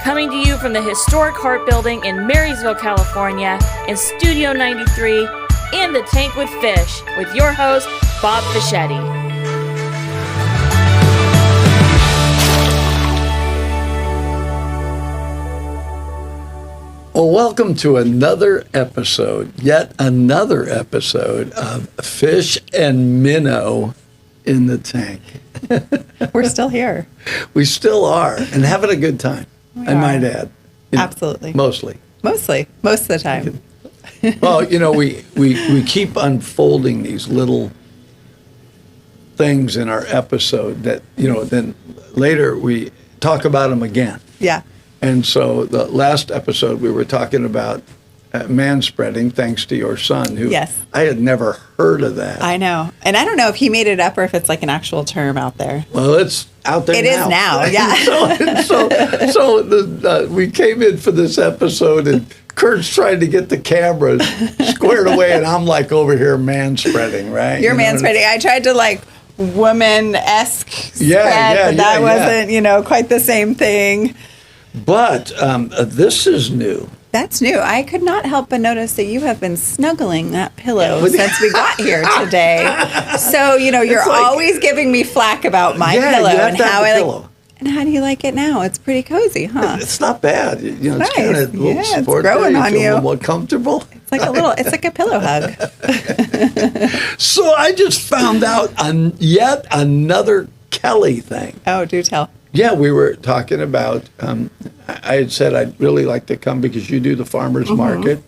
coming to you from the historic Hart Building in Marysville, California, in Studio 93, in the Tank with Fish, with your host, Bob Fischetti. Well, welcome to yet another episode of Fish and Minnow in the Tank. We're still here. We still are, and having a good time, I might add. Absolutely. Mostly. Most of the time. Well, we keep unfolding these little things in our episode that, then later we talk about them again. Yeah. And so the last episode we were talking about manspreading, thanks to your son, who Yes. I had never heard of that. I know. And I don't know if he made it up or if it's like an actual term out there. Well, it's out there now. It is now, yeah. so we came in for this episode, and Kurt's trying to get the cameras squared away, and I'm like over here manspreading, right? You're manspreading. I tried to like woman-esque spread, but that wasn't, quite the same thing. But this is new. That's new. I could not help but notice that you have been snuggling that pillow since we got here today. So, you're always giving me flack about my pillow and how I like. And how do you like it now? It's pretty cozy, huh? It's not bad. It's nice. kind of a little it's sport growing there. on You feel you. a little more comfortable. It's like a pillow hug. So I just found out yet another Kelly thing. Oh, do tell. Yeah, we were talking about, I had said I'd really like to come because you do the farmer's market.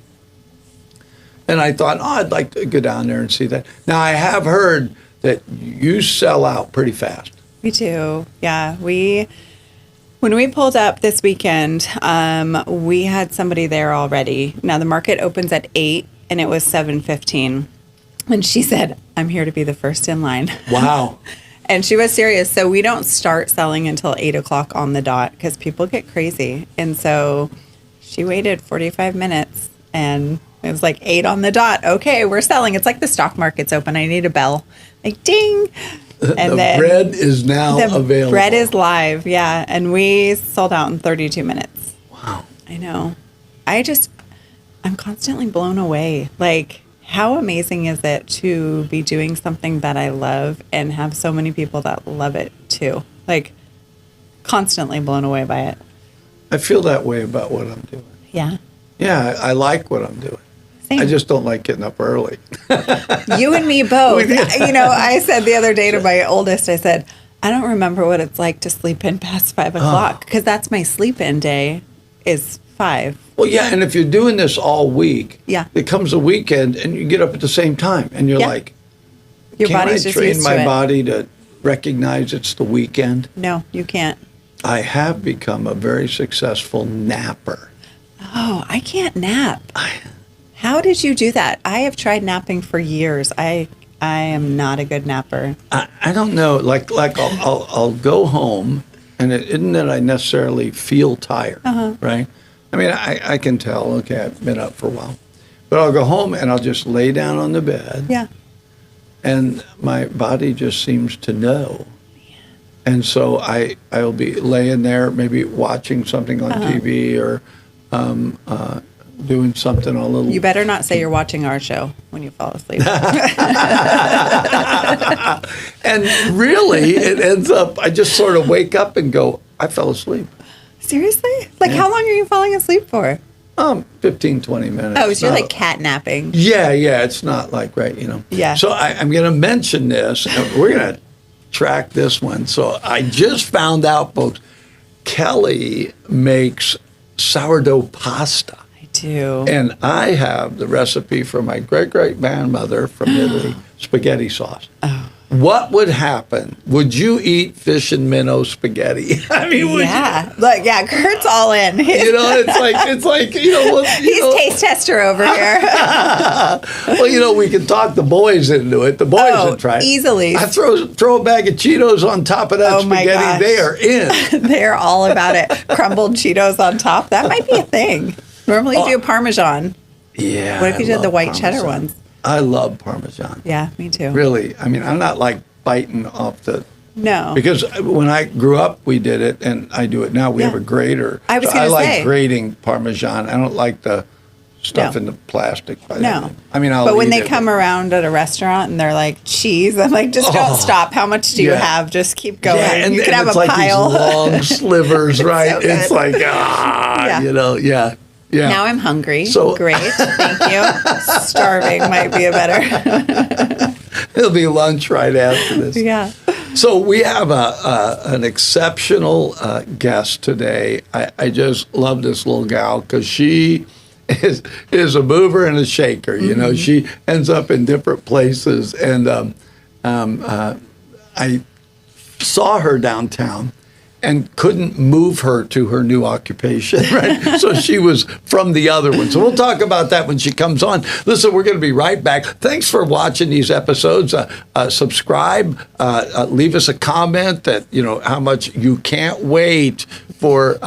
And I thought, I'd like to go down there and see that. Now, I have heard that you sell out pretty fast. We do. Yeah. When we pulled up this weekend, we had somebody there already. Now, the market opens at 8 and it was 7:15. And she said, I'm here to be the first in line. Wow. And she was serious. So we don't start selling until 8 o'clock on the dot because people get crazy. And so she waited 45 minutes and it was like 8 on the dot. Okay, we're selling. It's like the stock market's open. I need a bell. Like ding. And the bread is now available. Bread is live, yeah. And we sold out in 32 minutes. Wow. I know. I'm constantly blown away. Like, how amazing is it to be doing something that I love and have so many people that love it too? Like, constantly blown away by it. I feel that way about what I'm doing. Yeah. Yeah, I like what I'm doing. Same. I just don't like getting up early. You and me both. I said the other day to my oldest, I said, I don't remember what it's like to sleep in past 5 o'clock because that's my sleep-in day is 5. Well, yeah, and if you're doing this all week, Yeah. it comes a weekend and you get up at the same time, and you're like, your can't body's I just train used to my it. body to recognize it's the weekend? No, you can't. I have become a very successful napper. Oh, I can't nap. How did you do that? I have tried napping for years. I am not a good napper. I don't know. Like I'll go home, and it isn't that I necessarily feel tired, right? I mean, I can tell. Okay, I've been up for a while, but I'll go home and I'll just lay down on the bed. Yeah. And my body just seems to know. And so I'll be laying there, maybe watching something on TV or doing something a little. You better not say you're watching our show when you fall asleep. And really, it ends up, I just sort of wake up and go, I fell asleep. Seriously? Like, how long are you falling asleep for? 15, 20 minutes. Oh, so you're like cat napping. Yeah, it's not like, right, Yeah. So I'm going to mention this, and we're going to track this one. So I just found out, folks, Kelly makes sourdough pasta. I do. And I have the recipe from my great-great-grandmother from Italy, spaghetti sauce. Oh. What would happen? Would you eat fish and minnow spaghetti? I mean, would Yeah. Look, yeah, Kurt's all in. it's like He's taste tester over here. Well, we can talk the boys into it. The boys would try it. Easily. I throw a bag of Cheetos on top of that my spaghetti. gosh. They are in. They're all about it. Crumbled Cheetos on top. That might be a thing. Normally you do Parmesan. Yeah. What if you did love the white Parmesan. cheddar ones? I love Parmesan. Yeah, me too. Really. I mean, I'm not like biting off the No. Because when I grew up, we did it, and I do it now. We have a grater. I was So gonna like say. grating Parmesan. I don't like the stuff in the plastic. No. I mean, I'll But when eat they it, come around at a restaurant and they're like, cheese, I'm like, just don't stop. How much do you have? Just keep going. Yeah, and, you can and have it's a like pile. these long slivers, right? so good. It's like, Yeah. Yeah. Now I'm hungry. So- Great. Thank you. Starving might be a better. It'll be lunch right after this. Yeah. So we have an exceptional guest today. I just love this little gal because she is a mover and a shaker. You know, she ends up in different places, and I saw her downtown and couldn't move her to her new occupation, right? So she was from the other one. So we'll talk about that when she comes on. Listen, we're going to be right back. Thanks for watching these episodes. Subscribe, leave us a comment that, you know, how much you can't wait for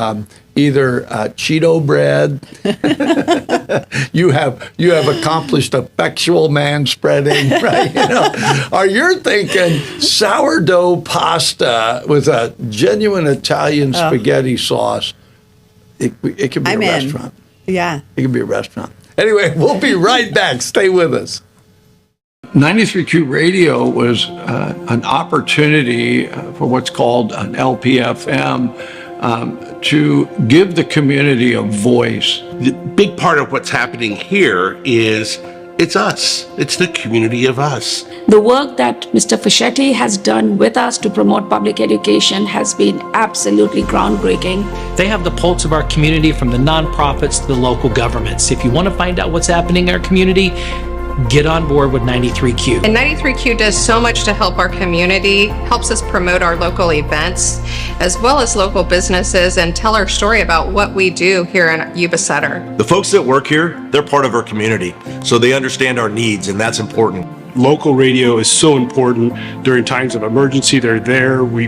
either Cheeto bread. You have accomplished effectual man spreading, right? You know, or you're thinking sourdough pasta with a genuine Italian spaghetti sauce. It could be I'm a in. restaurant. Yeah. It could be a restaurant. Anyway, we'll be right back. Stay with us. 93Q Radio was an opportunity for what's called an LPFM to give the community a voice. The big part of what's happening here is it's us. It's the community of us. The work that Mr. Fischetti has done with us to promote public education has been absolutely groundbreaking. They have the pulse of our community, from the nonprofits to the local governments. If you want to find out what's happening in our community, get on board with 93Q. And 93Q does so much to help our community, helps us promote our local events, as well as local businesses, and tell our story about what we do here in Yuba Sutter. The folks that work here, they're part of our community, so they understand our needs, and that's important. Local radio is so important during times of emergency. They're there. We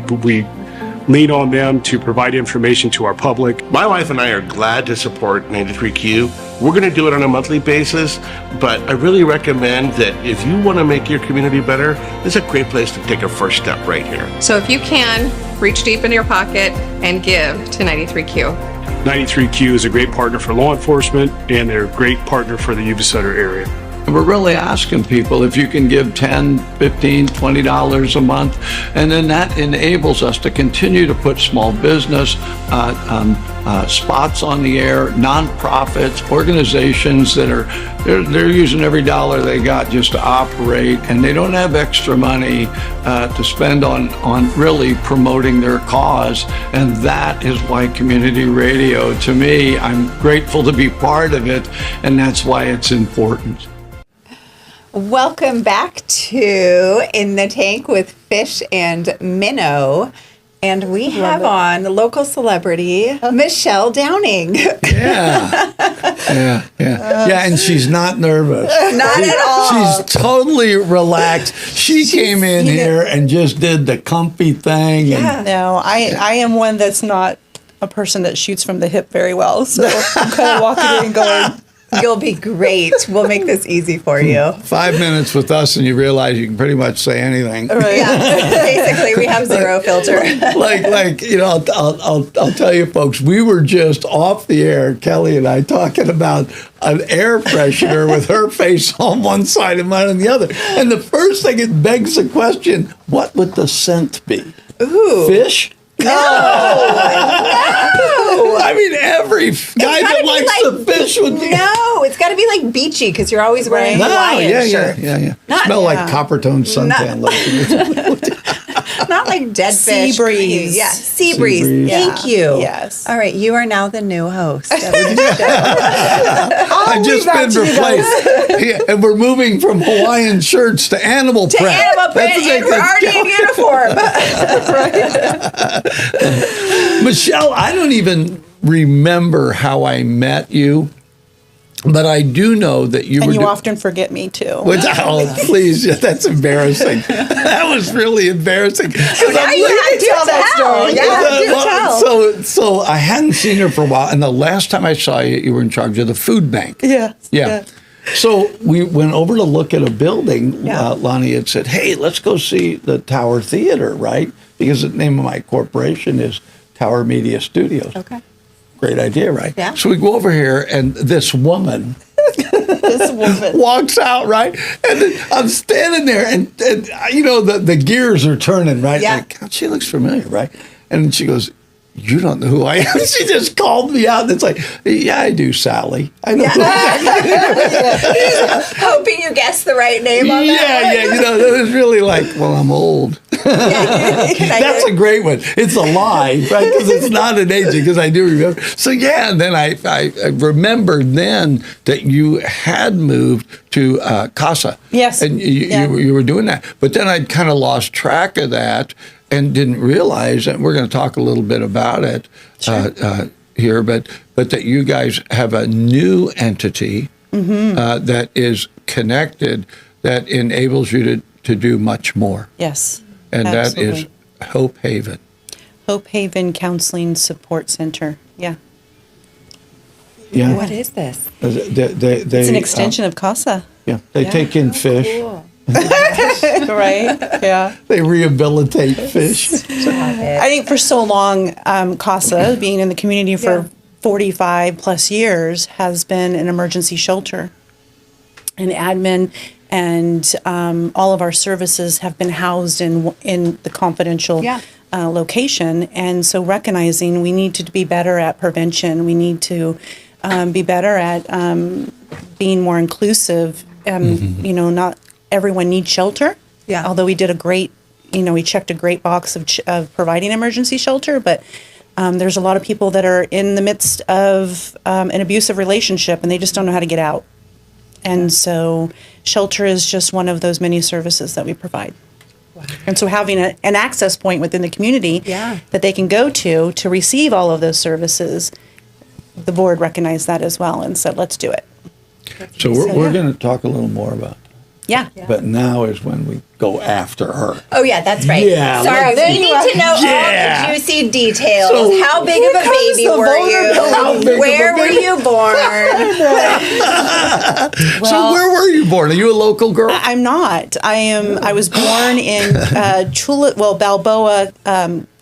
lean on them to provide information to our public. My wife and I are glad to support 93Q. We're going to do it on a monthly basis, but I really recommend that if you want to make your community better, this is a great place to take a first step right here. So if you can, reach deep into your pocket and give to 93Q. 93Q is a great partner for law enforcement, and they're a great partner for the Yuba Sutter area. We're really asking people if you can give $10, $15, $20 a month, and then that enables us to continue to put small business spots on the air, nonprofits, organizations that are they're using every dollar they got just to operate, and they don't have extra money to spend on really promoting their cause. And that is why community radio, to me, I'm grateful to be part of it, and that's why it's important. Welcome back to In the Tank with Fish and Minnow. And we have on the local celebrity, Michelle Downing. Yeah, and she's not nervous. Not at all. She's totally relaxed. She came in here and just did the comfy thing. Yeah. And No, I am one that's not a person that shoots from the hip very well. So I'm kind of walking in and going, You'll be great. We'll make this easy for you. 5 minutes with us and you realize you can pretty much say anything. right. Yeah, basically, we have zero filter. like you know, I'll tell you folks, we were just off the air, Kelly and I, talking about an air freshener with her face on one side and mine on the other. And the first thing, it begs the question, what would the scent be? Ooh. Fish? No. I mean, every guy that likes the fish would be. No, it's got to be like beachy because you're always wearing No, Hawaiian shirts. yeah. Not- Smell like yeah. copper tone suntan lotion. Not like dead Sea fish. breeze. Yeah, sea breeze. breeze. Thank you. Yes. All right, you are now the new host. I've just been replaced. Yeah, and we're moving from Hawaiian shirts to animal To print. animal print, That's and we're already in uniform. Michelle, I don't even remember how I met you, but I do know that you And were. you often forget me too. Oh, please, that's embarrassing. That was really embarrassing. Now you have to tell that story. Yeah, do tell. So I hadn't seen her for a while, and the last time I saw you, you were in charge of the food bank. Yeah. Yeah. So we went over to look at a building. Yeah. Lonnie had said, "Hey, let's go see the Tower Theater," right? because the name of my corporation is Tower Media Studios. Okay. Great idea, right? Yeah. So we go over here, and this woman walks out, right? And then I'm standing there, and you know, the gears are turning, right? Yeah. Like, God, she looks familiar, right? And she goes, "You don't know who I am." She just called me out. And it's like, "Yeah, I do, Sally. I know." Hoping you guessed the right name on that. Yeah. You know, it was really like, well, I'm old. That's a great one. It's a lie, right? Because it's not an aging, because I do remember. So, yeah, and then I remembered then that you had moved to Casa. Yes. And you were doing that. But then I'd kind of lost track of that and didn't realize, and we're going to talk a little bit about it here, but that you guys have a new entity that is connected, that enables you to do much more. Yes. And absolutely. that is Hope Haven. Hope Haven Counseling Support Center. Yeah. Yeah. What is this? It's an extension of CASA. Yeah. They take in fish. Cool. Right? Yeah. They rehabilitate fish. I think for so long, CASA, being in the community for 45 plus years, has been an emergency shelter. And admin and all of our services have been housed in the confidential location. And so recognizing we need to be better at prevention, we need to be better at being more inclusive. You know, not everyone needs shelter. Yeah. Although we did we checked a great box of providing emergency shelter, but there's a lot of people that are in the midst of an abusive relationship and they just don't know how to get out. And so shelter is just one of those many services that we provide. Wow. And so having an access point within the community that they can go to receive all of those services, the board recognized that as well and said, let's do it. So we're going to talk a little more about Yeah. But now is when we go after her. Oh, yeah, that's right. Yeah, sorry, we need to know all the juicy details. So how big of a baby were you? Where were you born? So where were you born? Are you a local girl? I'm not. I was born in Balboa,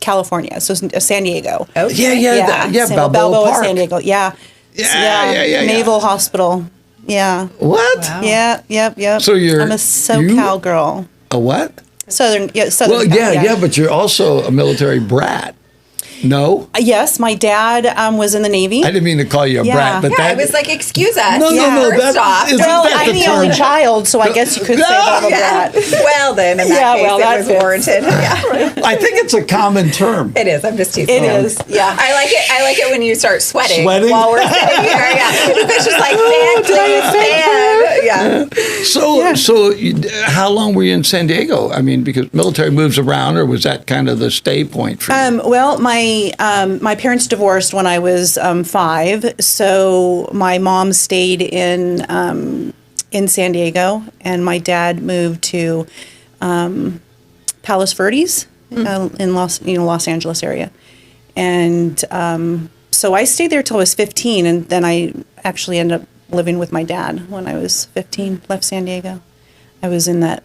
California, so San Diego. Oh, Balboa Park. San Diego. Yeah. Naval Hospital. Yeah. What? Wow. Yeah. Yep. So I'm a SoCal girl. A what? Southern. Well, Cal, but you're also a military brat. No? Yes, my dad was in the Navy. I didn't mean to call you a brat, but I was like, excuse us. No, First off. I'm the only child, so I guess you could say that I'm a brat. Well, then, in that case, it was warranted. I think it's a common term. It is. I'm just teasing. It is. Yeah. I like it. I like it when you start sweating. Sweating? While we're sitting here. Yeah. It's just like, fan, please, fan. Yeah. So how long were you in San Diego? I mean, because military moves around, or was that kind of the stay point for you? Well, my parents divorced when I was 5, so my mom stayed in San Diego, and my dad moved to Palos Verdes in Los Angeles area, and so I stayed there till I was 15, and then I actually ended up living with my dad when I was 15. Left San Diego. I was in that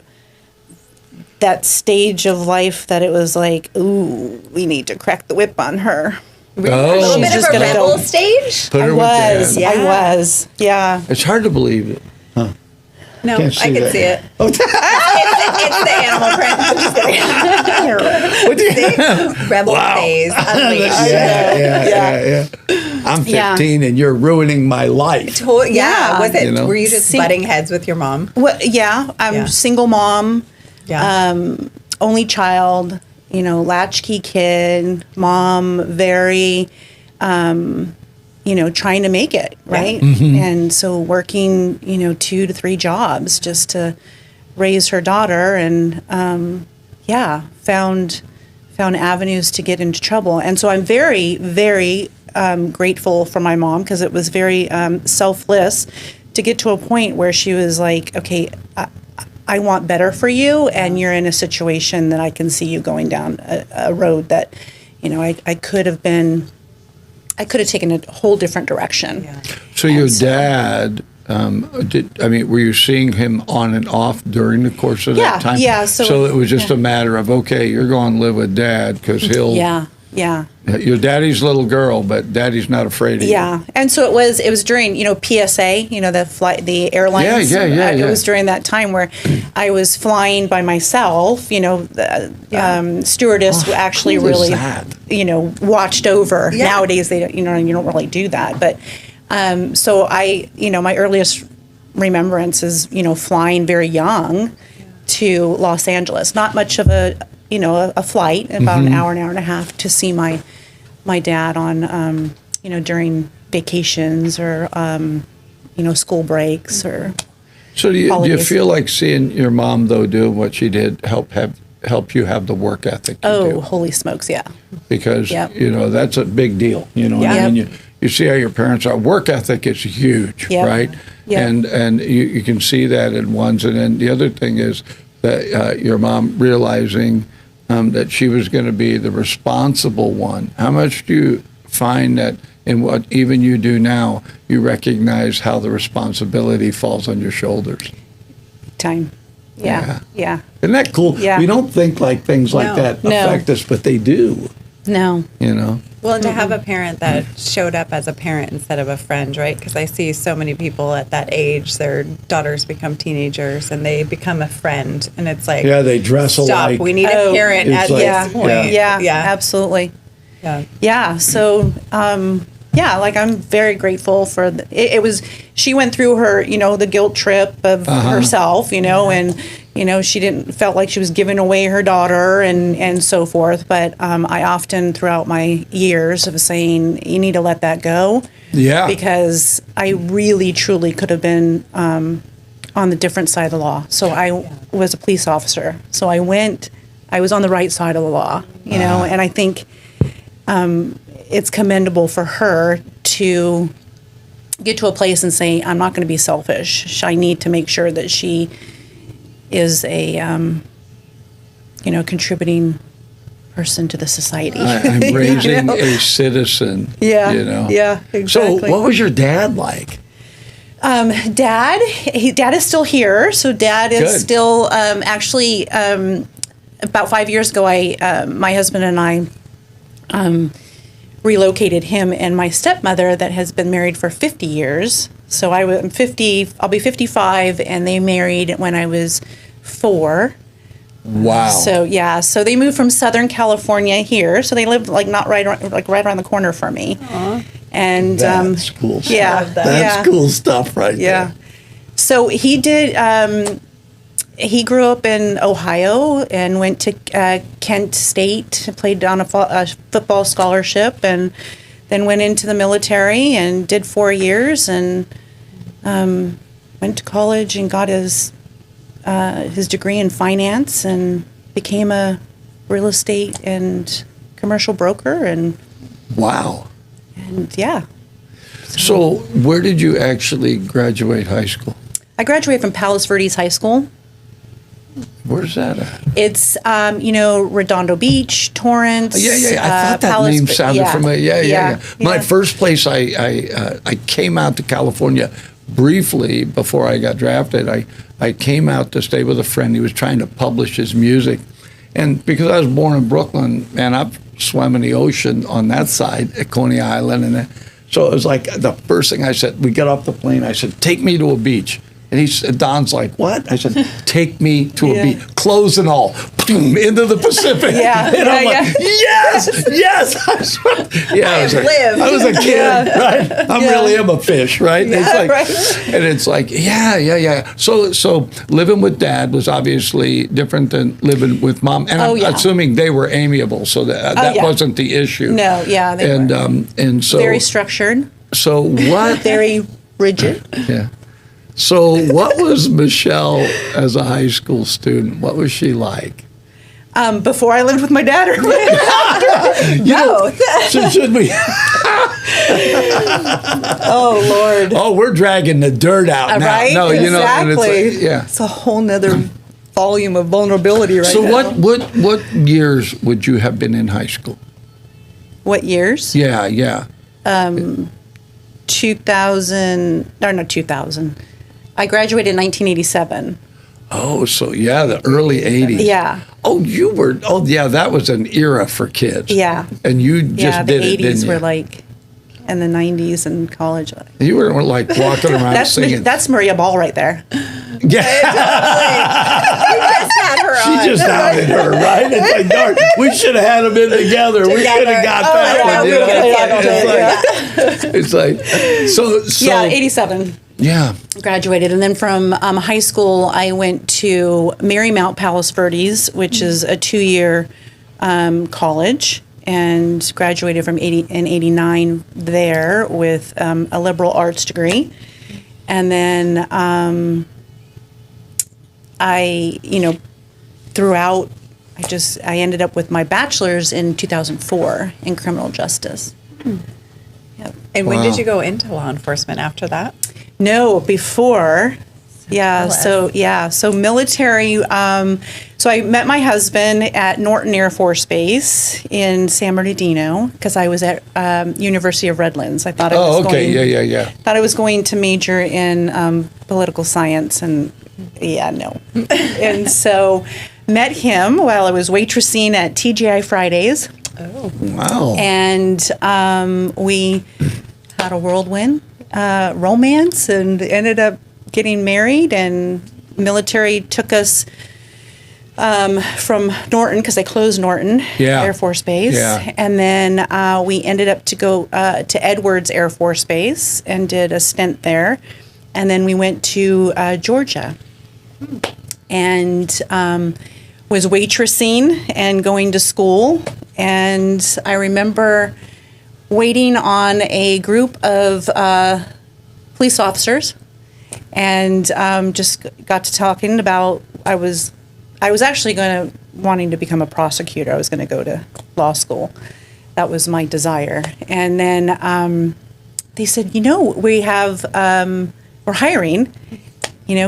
stage of life that it was like, ooh, we need to crack the whip on her. A little bit of a rebel stage? Put her with Dad. I was, yeah. It's hard to believe it. Huh. No, I can see it. It's the animal print. I'm just kidding. Rebel phase. Unleashed. Yeah. I'm 15 and you're ruining my life. Yeah. Was it? You know? Were you just butting heads with your mom? Well, yeah. I'm single mom. Yeah. Only child. Latchkey kid. Mom. Very. Trying to make it, right? Mm-hmm. And so working, 2 to 3 jobs just to raise her daughter, and found avenues to get into trouble. And so I'm very, very grateful for my mom, because it was very selfless to get to a point where she was like, okay, I want better for you, and you're in a situation that I can see you going down a road that, I could have taken a whole different direction. Yeah. So your dad Were you seeing him on and off during the course of that time? Yeah. So it was just a matter of, okay, you're going to live with Dad because he'll. Yeah. You're Daddy's little girl, but Daddy's not afraid of you. Yeah, and so it was during PSA, the airlines. Yeah. It was during that time where I was flying by myself. The stewardess actually cool is really that? watched over. Yeah. Nowadays they you don't really do that, but so I my earliest remembrance is flying very young to Los Angeles. Not much of a flight, about an hour and a half, to see my dad on, during vacations or, school breaks or. So do you feel like seeing your mom, though, doing what she did help you have the work ethic you do? Oh, holy smokes, yeah. Because, that's a big deal, Yeah. You see how your parents are. Work ethic is huge, Yep. right? Yep. And you can see that in ones. And then the other thing is that your mom realizing that she was going to be the responsible one. How much do you find that in what even you do now, you recognize how the responsibility falls on your shoulders? Time. Yeah. Isn't that cool? Yeah. We don't think like things like that affect us, but they do. No. Well, and to have a parent that showed up as a parent instead of a friend, right? Because I see so many people at that age, their daughters become teenagers and they become a friend. And it's like, they dress stop, alike. we need a parent at this point. Yeah, absolutely. Yeah. So, I'm very grateful for it was, she went through her, the guilt trip of herself, and, she didn't felt like she was giving away her daughter and so forth. But I often throughout my years of saying, you need to let that go. Yeah. Because I really, truly could have been on the different side of the law. So I was a police officer. So I was on the right side of the law, and I think it's commendable for her to get to a place and say, I'm not going to be selfish. I need to make sure that she is a, contributing person to the society. I'm raising a citizen. Yeah, exactly. So what was your dad like? Dad is still here. So Dad is Good. still actually about 5 years ago. My husband and I relocated him and my stepmother that has been married for 50 years. So I'm 50. I'll be 55, and they married when I was 4. Wow. So they moved from Southern California here. So they lived right around the corner from me. Aww. And that's cool stuff. Yeah, that's cool stuff right there. So he did. He grew up in Ohio and went to Kent State, played on a football scholarship, and then went into the military and did 4 years, and went to college and got his degree in finance and became a real estate and commercial broker. And wow. And So where did you actually graduate high school? I graduated from Palos Verdes High School. Where's that at? It's, Redondo Beach, Torrance. Yeah. I thought that name sounded familiar. Yeah. My first place, I came out to California briefly before I got drafted. I came out to stay with a friend. He was trying to publish his music. And because I was born in Brooklyn, man, I've swam in the ocean on that side at Coney Island. And so it was like the first thing I said, we got off the plane, I said, take me to a beach. And Don's like, what? I said, take me to a beach, clothes and all, boom, into the Pacific. And I'm like, yes. I was a kid, right? I really am a fish, right? And it's like, yeah. So living with Dad was obviously different than living with Mom. And I'm assuming they were amiable, so that wasn't the issue. No, they were. And so very structured. So what? Very rigid. Yeah. So what was Michelle as a high school student? What was she like? Before I lived with my dad, or So should we? Oh, Lord. Oh, we're dragging the dirt out now. Right? No, exactly. And it's it's a whole nother volume of vulnerability right now. So what years would you have been in high school? What years? Yeah. 2000, or not 2000. I graduated in 1987. Oh, so yeah, the early 80s. Yeah. Oh, that was an era for kids. Yeah. And you just did it, the 80s didn't you? were like, and the 90s and college. You were like walking around singing. That's Maria Ball right there. Yeah. Had her She on. just outed her, right? It's like, darn, we should have had them in together. We could have got that one. It's like, so. Yeah, 87. Yeah. Graduated. And then from high school, I went to Marymount Palos Verdes, which is a 2-year college, and graduated from 89 there with a liberal arts degree. And then throughout, I ended up with my bachelor's in 2004 in criminal justice. Yep. And when did you go into law enforcement after that? No, before. Yeah, so military. So I met my husband at Norton Air Force Base in San Bernardino because I was at University of Redlands. I thought I was thought I was going to major in political science, and no. And so met him while I was waitressing at TGI Fridays. Oh, wow! And we had a whirlwind romance and ended up getting married, and military took us from Norton because they closed Norton Air Force Base, and then we ended up to go to Edwards Air Force Base and did a stint there, and then we went to Georgia and was waitressing and going to school, and I remember waiting on a group of police officers, and just got to talking about I was actually wanting to become a prosecutor. I was going to go to law school. That was my desire. And then they said, we have we're hiring.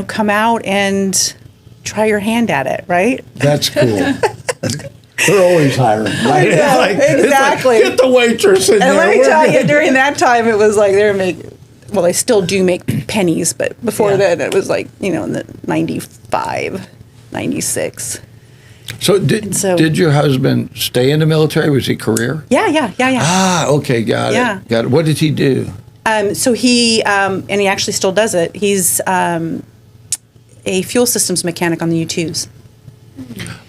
Come out and try your hand at it, right? That's cool. They're always hiring, right? Yeah, exactly. Get the waitress in there. And let me tell you, during that time, it was like they're making. Well, they still do make pennies, but before that, it was like in the 95, 96. So did your husband stay in the military? Was he career? Yeah. Ah, okay, got it. What did he do? So he and he actually still does it. He's a fuel systems mechanic on the U-2s.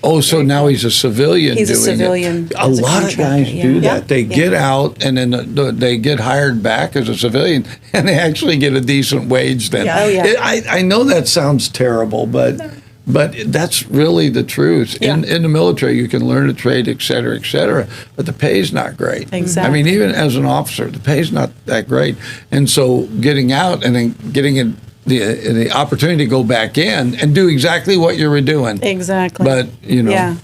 Oh, so now he's a civilian. He's a doing civilian. It. A lot of guys do that. They get out and then they get hired back as a civilian, and they actually get a decent wage. Then I know that sounds terrible, but that's really the truth. In the military, you can learn a trade, et cetera, but the pay's not great. Exactly. I mean, even as an officer, the pay's not that great, and so getting out and then getting the opportunity to go back in and do exactly what you were doing. Exactly. But, Yeah.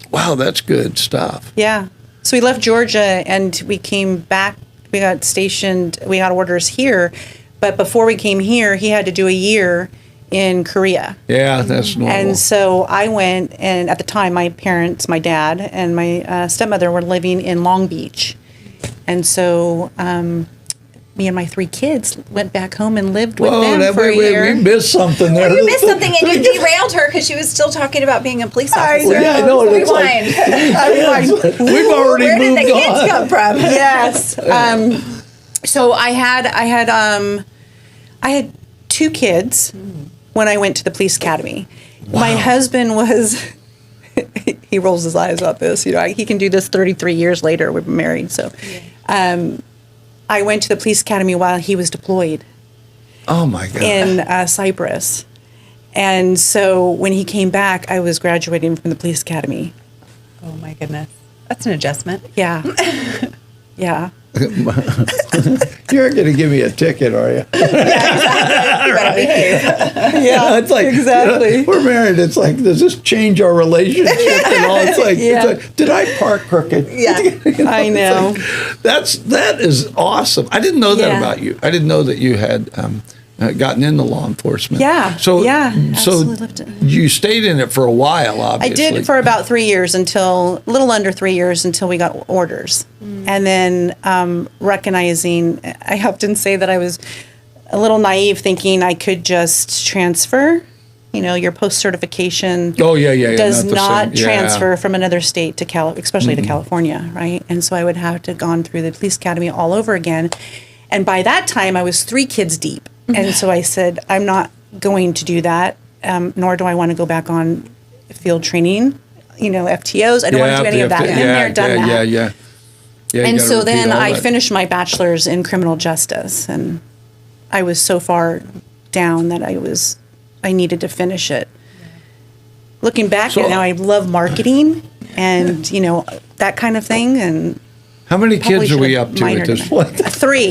Wow, that's good stuff. Yeah. So we left Georgia and we came back. We got stationed, we got orders here. But before we came here, he had to do a year in Korea. Yeah, that's normal. And so I went, and at the time, my parents, my dad, and my stepmother were living in Long Beach. And so me and my 3 kids went back home and lived with them for a year. We missed something there. Well, you missed something, and you derailed her because she was still talking about being a police officer. I know. Rewind. We've already Where moved did the kids on. come from? Yes. So I had 2 kids when I went to the police academy. Wow. My husband was. He rolls his eyes about this. He can do this 33 years later. We've been married, so. I went to the police academy while he was deployed. Oh my God! In Cyprus, and so when he came back, I was graduating from the police academy. Oh my goodness, that's an adjustment. Yeah, yeah. You're going to give me a ticket, are you? You better behave. Yeah, it's like exactly. We're married. It's like, does this change our relationship and all? It's like, did I park crooked? Yeah, I know. That is awesome. I didn't know that about you. I didn't know that you had gotten into law enforcement. Yeah. So absolutely loved it. you stayed in it for a while, obviously. I did for about 3 years a little under 3 years until we got orders. And then recognizing, I often say that I was a little naive thinking I could just transfer. Your post-certification does not transfer from another state to especially to California, right? And so I would have to gone through the police academy all over again. And by that time, I was 3 kids deep. And so I said, I'm not going to do that, nor do I want to go back on field training, FTOs. I don't want to do any of that. Been there, done that. Yeah. And so then I finished my bachelor's in criminal justice, and I was so far down that I needed to finish it. Looking back at now, I love marketing and, that kind of thing. And how many kids are we up to at this point? 3.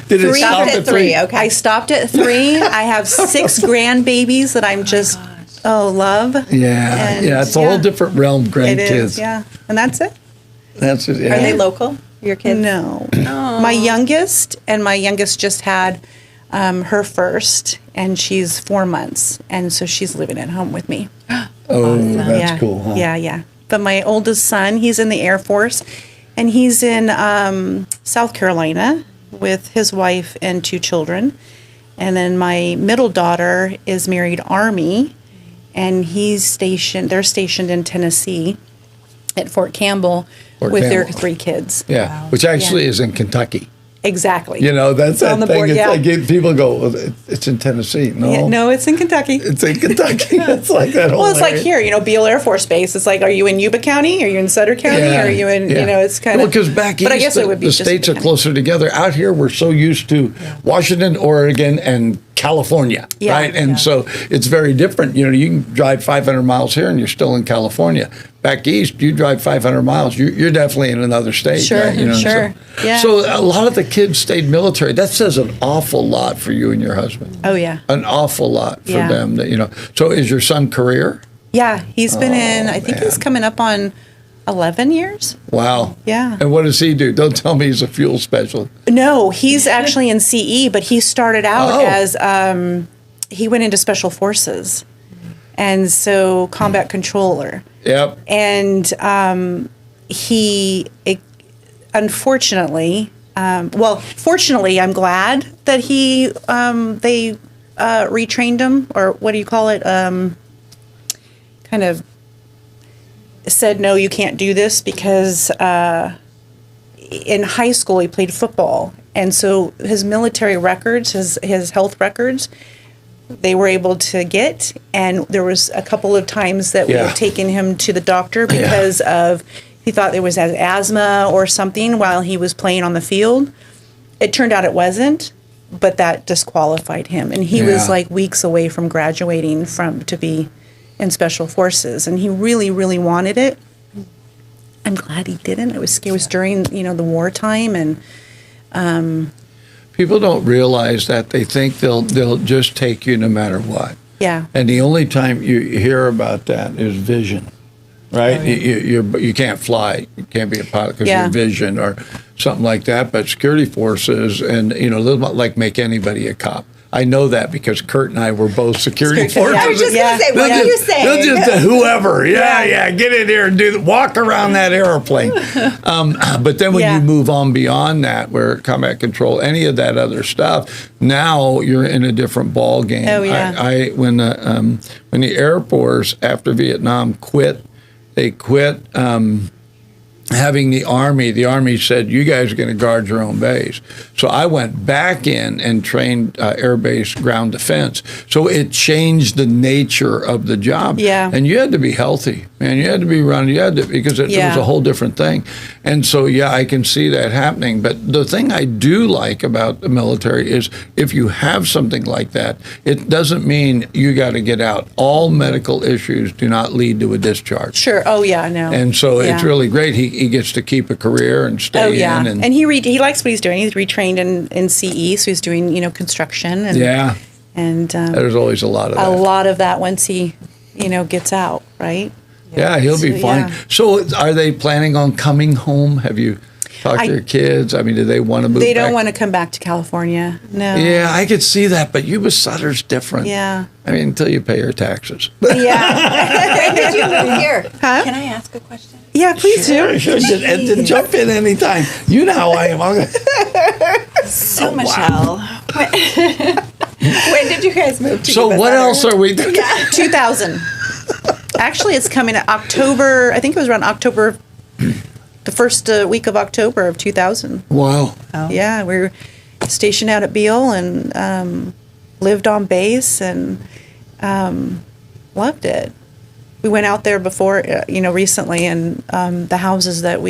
Did it stop at 3? Okay. I stopped at 3. I have 6 grandbabies that I'm just, love. Yeah. It's a whole different realm, grandkids. It is, yeah. And that's it. That's it, yeah. Are they local, your kids? No. My youngest just had her first, and she's 4 months. And so she's living at home with me. Oh, that's cool, huh? Yeah. But my oldest son, he's in the Air Force. And he's in South Carolina with his wife and 2 children. And then my middle daughter is married Army, and they're stationed in Tennessee at Fort Campbell with their 3 kids. Yeah, which actually is in Kentucky. Exactly. That's that thing. Board, it's people go, well, it's in Tennessee. No, it's in Kentucky. It's in Kentucky. It's like that whole it's like here, Beale Air Force Base. It's like, are you in Yuba County? Are you in Sutter County? Are you in, it's kind of. Because back east, I guess it would be the states are closer together. Out here, we're so used to Washington, Oregon, and California, right? And so it's very different. You can drive 500 miles here and you're still in California. Back east, you drive 500 miles, you're definitely in another state. Sure, right? sure. So a lot of the kids stayed military. That says an awful lot for you and your husband. Oh, yeah. An awful lot for them. So is your son career? Yeah, he's been I think he's coming up on 11 years. Wow. Yeah. And what does he do? Don't tell me he's a fuel specialist. No, he's actually in CE, but he started out as, he went into Special Forces. And so combat controller. Yep. And he, unfortunately, fortunately, I'm glad that they retrained him, or what do you call it? Kind of said, no, you can't do this, because in high school he played football. And so his military records, his health records, they were able to get, and there was a couple of times that we had taken him to the doctor because of, he thought there was asthma or something while he was playing on the field. It turned out it wasn't, but that disqualified him, and he was like weeks away from graduating to be in Special Forces, and he really, really wanted it. I'm glad he didn't. It was during the wartime, and people don't realize that. They think they'll just take you no matter what. Yeah. And the only time you hear about that is vision, right? You can't fly. You can't be a pilot because of your vision or something like that. But security forces, and they'll like make anybody a cop. I know that because Kurt and I were both security forces. I was just going to say, what are you saying? They'll just whoever, get in here and walk around that airplane. But then when you move on beyond that, where combat control, any of that other stuff, now you're in a different ball game. Oh yeah. When the Air Force after Vietnam quit, they quit. Having the Army said, you guys are going to guard your own base. So I went back in and trained air base ground defense. So it changed the nature of the job. Yeah. And you had to be healthy, man. You had to be running. Because it was a whole different thing. And so, I can see that happening. But the thing I do like about the military is if you have something like that, it doesn't mean you got to get out. All medical issues do not lead to a discharge. Sure. Oh, yeah, no. And so it's really great. He gets to keep a career and stay in. And he likes what he's doing. He's retrained in CE, so he's doing, construction. And, and there's always a lot of that. A lot of that once he, gets out, right? Yeah, he'll be fine. Yeah. So are they planning on coming home? Have you talk to your kids? I mean, do they want to move They back? don't want to come back to California. No. Yeah, I could see that, but Yuba Sutter's different. Yeah. I mean, until you pay your taxes. Yeah. When did you move here? Huh? Can I ask a question? Yeah, please do. Sure, just jump in anytime. You know how I am. So, Michelle, when did you guys move to So Yuba what Sutter? else are we doing? 2000. Actually, it's coming in October. I think it was around October, the first week of October of 2000. Wow. Oh. Yeah, we were stationed out at Beale and lived on base and loved it. We went out there before, recently, and the houses that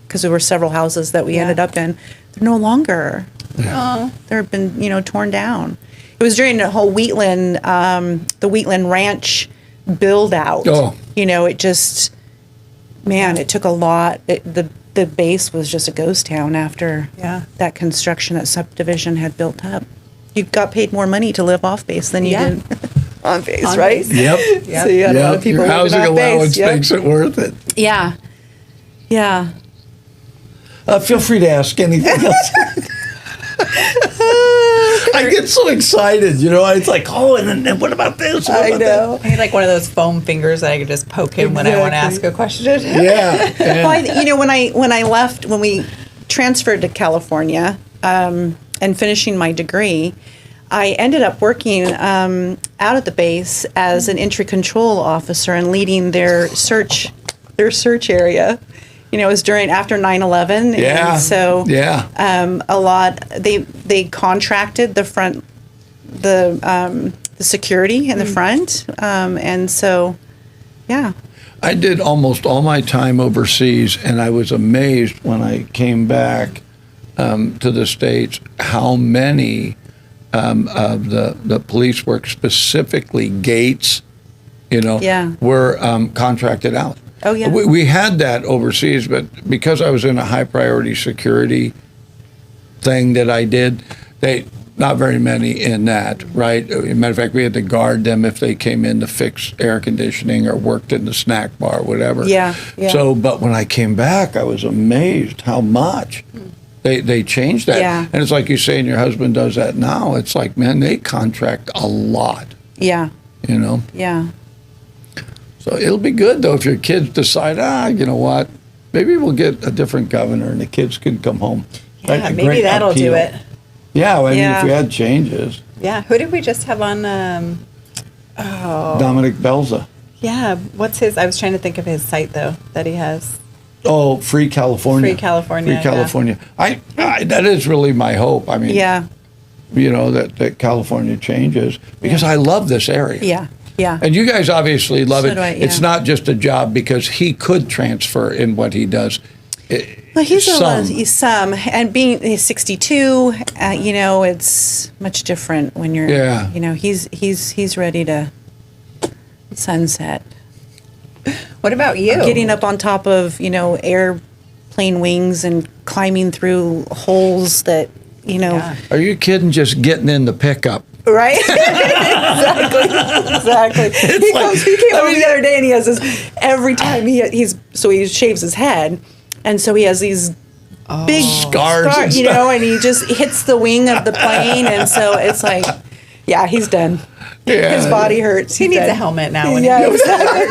because there were several houses that we ended up in, they're no longer. Oh. They've been, torn down. It was during the whole Wheatland, the Wheatland Ranch build out. Oh. It just, man, it took a lot. The base was just a ghost town after that construction, that subdivision had built up. You got paid more money to live off base than you did on base, right? Base. Yep. So you had a lot of people Your living housing off base. allowance Yep. makes it worth it. Yeah. Yeah. Feel free to ask anything else. I get so excited, It's like, and then what about this? What I about know. I need like one of those foam fingers that I could just poke in when I want to ask a question. that? Yeah. Well, when we transferred to California and finishing my degree, I ended up working out at the base as an entry control officer and leading their search area. It was after 9/11. Yeah. And so Yeah. a lot they contracted the security in the front, and so yeah. I did almost all my time overseas, and I was amazed when I came back to the States how many of the police work, specifically gates, were contracted out. Oh, yeah. We had that overseas, but because I was in a high priority security thing that I did, not very many in that, right? As a matter of fact, we had to guard them if they came in to fix air conditioning or worked in the snack bar, whatever. Yeah. So, but when I came back, I was amazed how much they changed that. Yeah. And it's like you say, and your husband does that now. It's like, man, they contract a lot, Yeah. Yeah. So it'll be good, though, if your kids decide, you know what, maybe we'll get a different governor and the kids can come home. Yeah, maybe that'll do it. Yeah, I mean, Yeah. if we had changes. Yeah. Who did we just have on? Dominic Belza. Yeah. What's his? I was trying to think of his site though that he has. Oh, Free California. Free California, Free California. I that is really my hope. I mean, Yeah. That California changes because I love this area. Yeah. Yeah. And you guys obviously love So it. do I, It's yeah. not just a job because he could transfer in what he does. Well, he's Some. and he's 62. It's much different when you're. Yeah. He's ready to sunset. What about you? Getting up on top of airplane wings and climbing through holes that Yeah. Are you kidding? Just getting in the pickup. Right? Exactly. He came over the other day and he has this every time he shaves his head, and so he has these big Scars and stuff. and he just hits the wing of the plane, and so it's like, yeah, he's done. Yeah. His body hurts. He He's needs dead. a helmet now. When Yeah, he goes to work.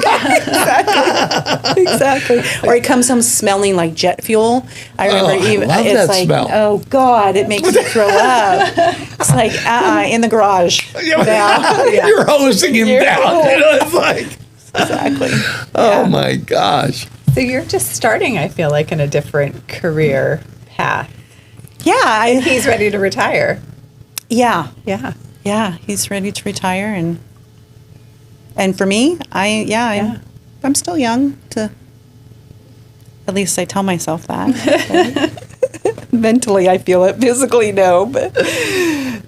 exactly. Or he comes home smelling like jet fuel. I remember I love it's that like, smell. oh God, it makes you throw up. It's like, in the garage. Now. You're hosing him down. It's like, Exactly. oh my gosh. So you're just starting, I feel like, in a different career path. Yeah, He's ready to retire. yeah, Yeah. yeah. He's ready to retire, and for me, I'm still young. At least I tell myself that. Mentally, I feel it. Physically, no. But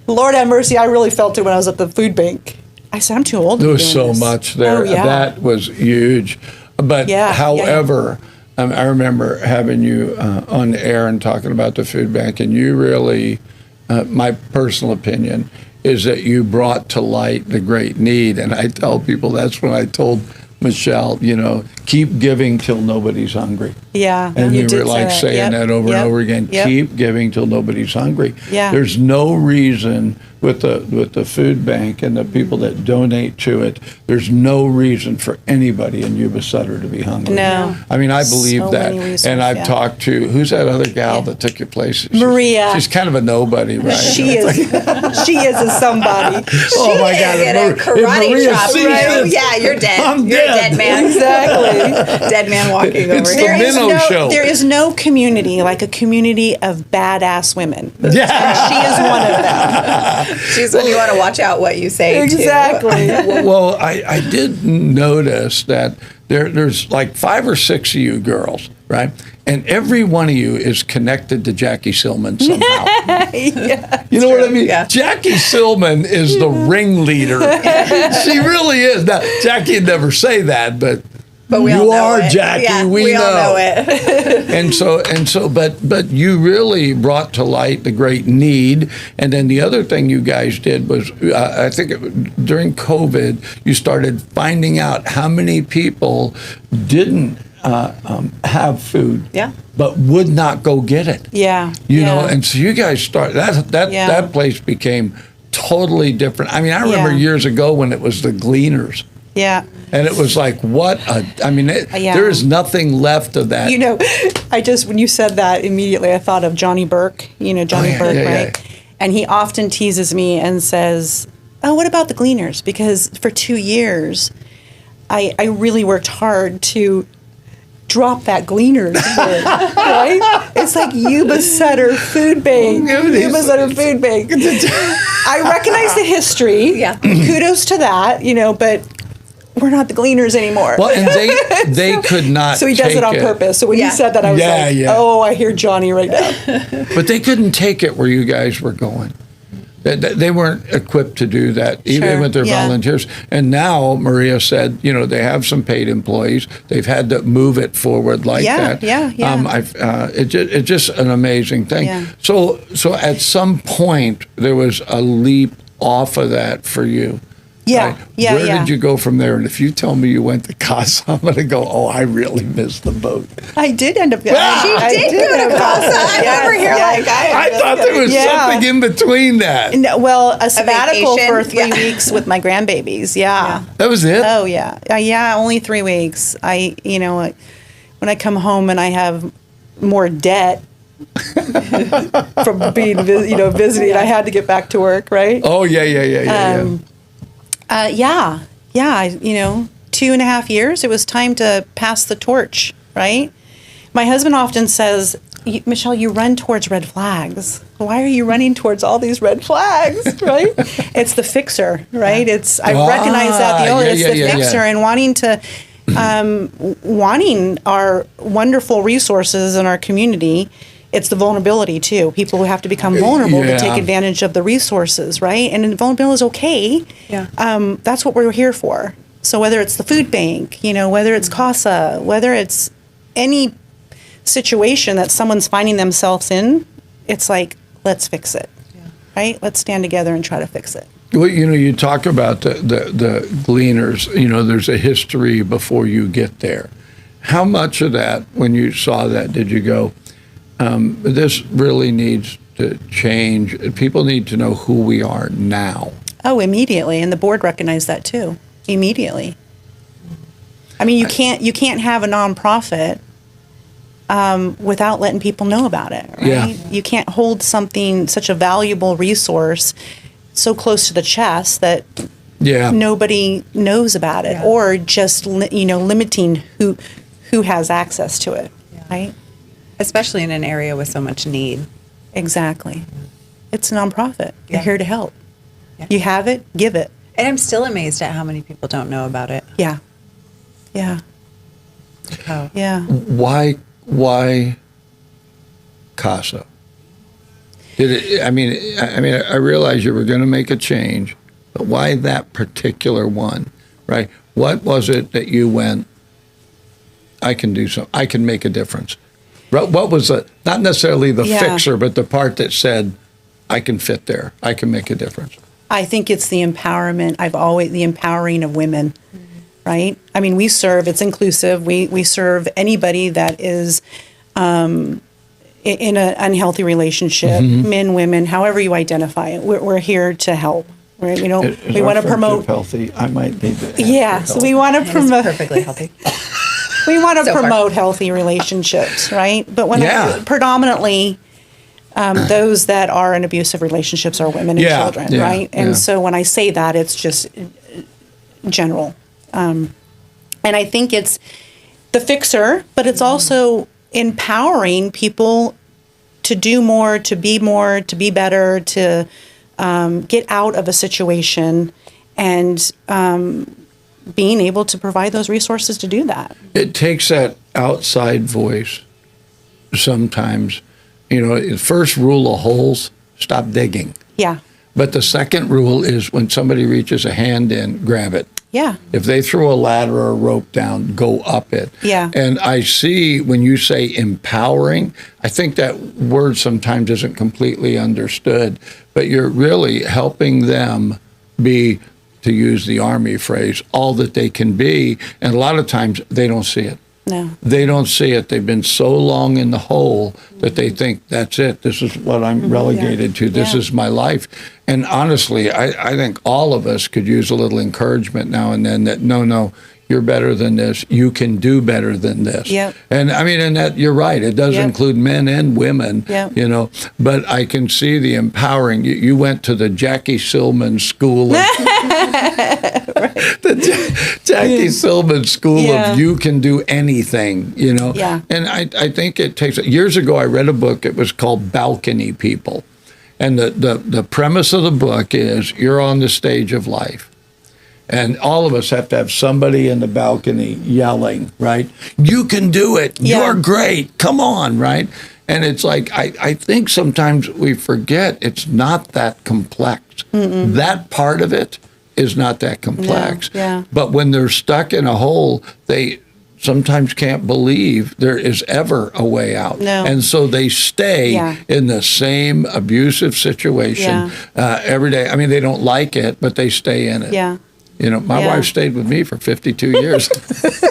Lord have mercy, I really felt it when I was at the food bank. I said, I'm too old to There be was doing so this. much there. Oh, yeah. That was huge. But however, I remember having you on the air and talking about the food bank, and you really, my personal opinion, is that you brought to light the great need. And I tell people that's when I told Michelle, keep giving till nobody's hungry. Yeah. And you did were like say saying that over and over again. Yep. Keep giving till nobody's hungry. Yeah. There's no reason with the food bank and the people that donate to it, there's no reason for anybody in Yuba Sutter to be hungry. No. I mean, I believe So that. many resources, And I've yeah. talked to, who's that other gal that took your place? Maria. She's kind of a nobody, right? She is. She is a somebody. Oh my God! Get a If karate Maria chop, sees right? this, Yeah, you're dead. I'm You're dead. a dead man. Exactly. Dead man walking It's over the here. Minnow show. There is no community like a community of badass women. Yeah. And she is one of them. She's when you want to watch out what you say. too. Exactly. Well, I did notice that there's like 5 or 6 of you girls, right? And every one of you is connected to Jackie Silman somehow. Yeah. You know what I mean? Yeah. Jackie Silman is the ringleader. She really is. Now, Jackie would never say that, but we all you know are it. Jackie. Yeah, we all know it. and so, but you really brought to light the great need. And then the other thing you guys did was, I think during COVID, you started finding out how many people didn't have food, but would not go get it. Yeah. You know, and so you guys started that place became totally different. I mean, I remember years ago when it was the Gleaners. Yeah. And it was like, there is nothing left of that. You know, when you said that immediately, I thought of Johnny Burke, Johnny Burke, right? Yeah. And he often teases me and says, oh, what about the Gleaners? Because for 2 years, I really worked hard to drop that Gleaners word, right? It's like Yuba Sutter Food Bank. Yuba Sutter Food Bank. I recognize the history. Yeah. Kudos to that, but we're not the Gleaners anymore. Well, and they could not. So he does it on purpose. So when you said that, I was oh, I hear Johnny right now. But they couldn't take it where you guys were going. They weren't equipped to do that, even with their volunteers. And now, Maria said, they have some paid employees. They've had to move it forward like that. Yeah. It's just an amazing thing. Yeah. So at some point, there was a leap off of that for you. Yeah, right? yeah, Where did you go from there? And if you tell me you went to Casa, I'm going to go, oh, I really missed the boat. I did end up going. She did go to Casa. I'm over here like, I thought there was something in between that. No, well, a sabbatical for vacation? 3 weeks with my grandbabies. Yeah. That was it? Oh, yeah. Yeah, only 3 weeks. When I come home and I have more debt from being, visiting, I had to get back to work, right? Oh, yeah. 2.5 years, it was time to pass the torch, right? My husband often says, Michelle, you run towards red flags. Why are you running towards all these red flags, right? It's the fixer, right? I recognize that it's the fixer and wanting our wonderful resources in our community. It's the vulnerability too. People who have to become vulnerable to take advantage of the resources, right? And vulnerability is okay. Yeah. That's what we're here for. So whether it's the food bank, whether it's Casa, whether it's any situation that someone's finding themselves in, it's like, let's fix it, right? Let's stand together and try to fix it. Well, you talk about the Gleaners, there's a history before you get there. How much of that, when you saw that, did you go, this really needs to change. People need to know who we are now. Oh, immediately, and the board recognized that too. Immediately. I mean, you can't have a nonprofit without letting people know about it, right? Yeah. You can't hold something, such a valuable resource, so close to the chest that nobody knows about it, or just limiting who has access to it, right? Especially in an area with so much need. Exactly. It's a nonprofit. You're here to help. Yeah. You have it, give it. And I'm still amazed at how many people don't know about it. Yeah. Yeah. Oh. Yeah. Why Casa? I realize you were going to make a change, but why that particular one, right? What was it that you went, I can do something, I can make a difference? What was not necessarily the fixer, but the part that said, I can fit there, I can make a difference? I think it's the empowerment. The empowering of women. right? I mean, it's inclusive. We serve anybody that is in an unhealthy relationship, men, women, however you identify it. We're here to help. Right? We want to promote healthy. I might need to. Yeah, so we want to promote Perfectly healthy. we want to So far. promote healthy relationships, right? But predominantly, those that are in abusive relationships are women and children, right? And so when I say that, it's just general. And I think it's the fixer, but it's also empowering people to do more, to be better, to get out of a situation, and being able to provide those resources to do that. It takes that outside voice sometimes. The first rule of holes, stop digging. Yeah. But the second rule is when somebody reaches a hand in, grab it. Yeah. If they throw a ladder or a rope down, go up it. Yeah. And I see when you say empowering, I think that word sometimes isn't completely understood, but you're really helping them be, to use the Army phrase, all that they can be. And a lot of times they don't see it. No. They don't see it. They've been so long in the hole that they think that's it. This is what I'm relegated to. This is my life. And honestly, I think all of us could use a little encouragement now and then that, no, you're better than this. You can do better than this. Yep. And I mean, and that you're right. It does include men and women, but I can see the empowering. You went to the Jackie Silman School of Jackie Silman School of you can do anything, Yeah. And I think it takes, years ago I read a book, it was called Balcony People. And the premise of the book is you're on the stage of life. And all of us have to have somebody in the balcony yelling, right? You can do it. Yeah. You're great. Come on, right? And it's like, I think sometimes we forget it's not that complex. That part of it is not that complex. No. Yeah. But when they're stuck in a hole, they sometimes can't believe there is ever a way out. No. And so they stay in the same abusive situation every day. I mean, they don't like it, but they stay in it. Yeah. My wife stayed with me for 52 years.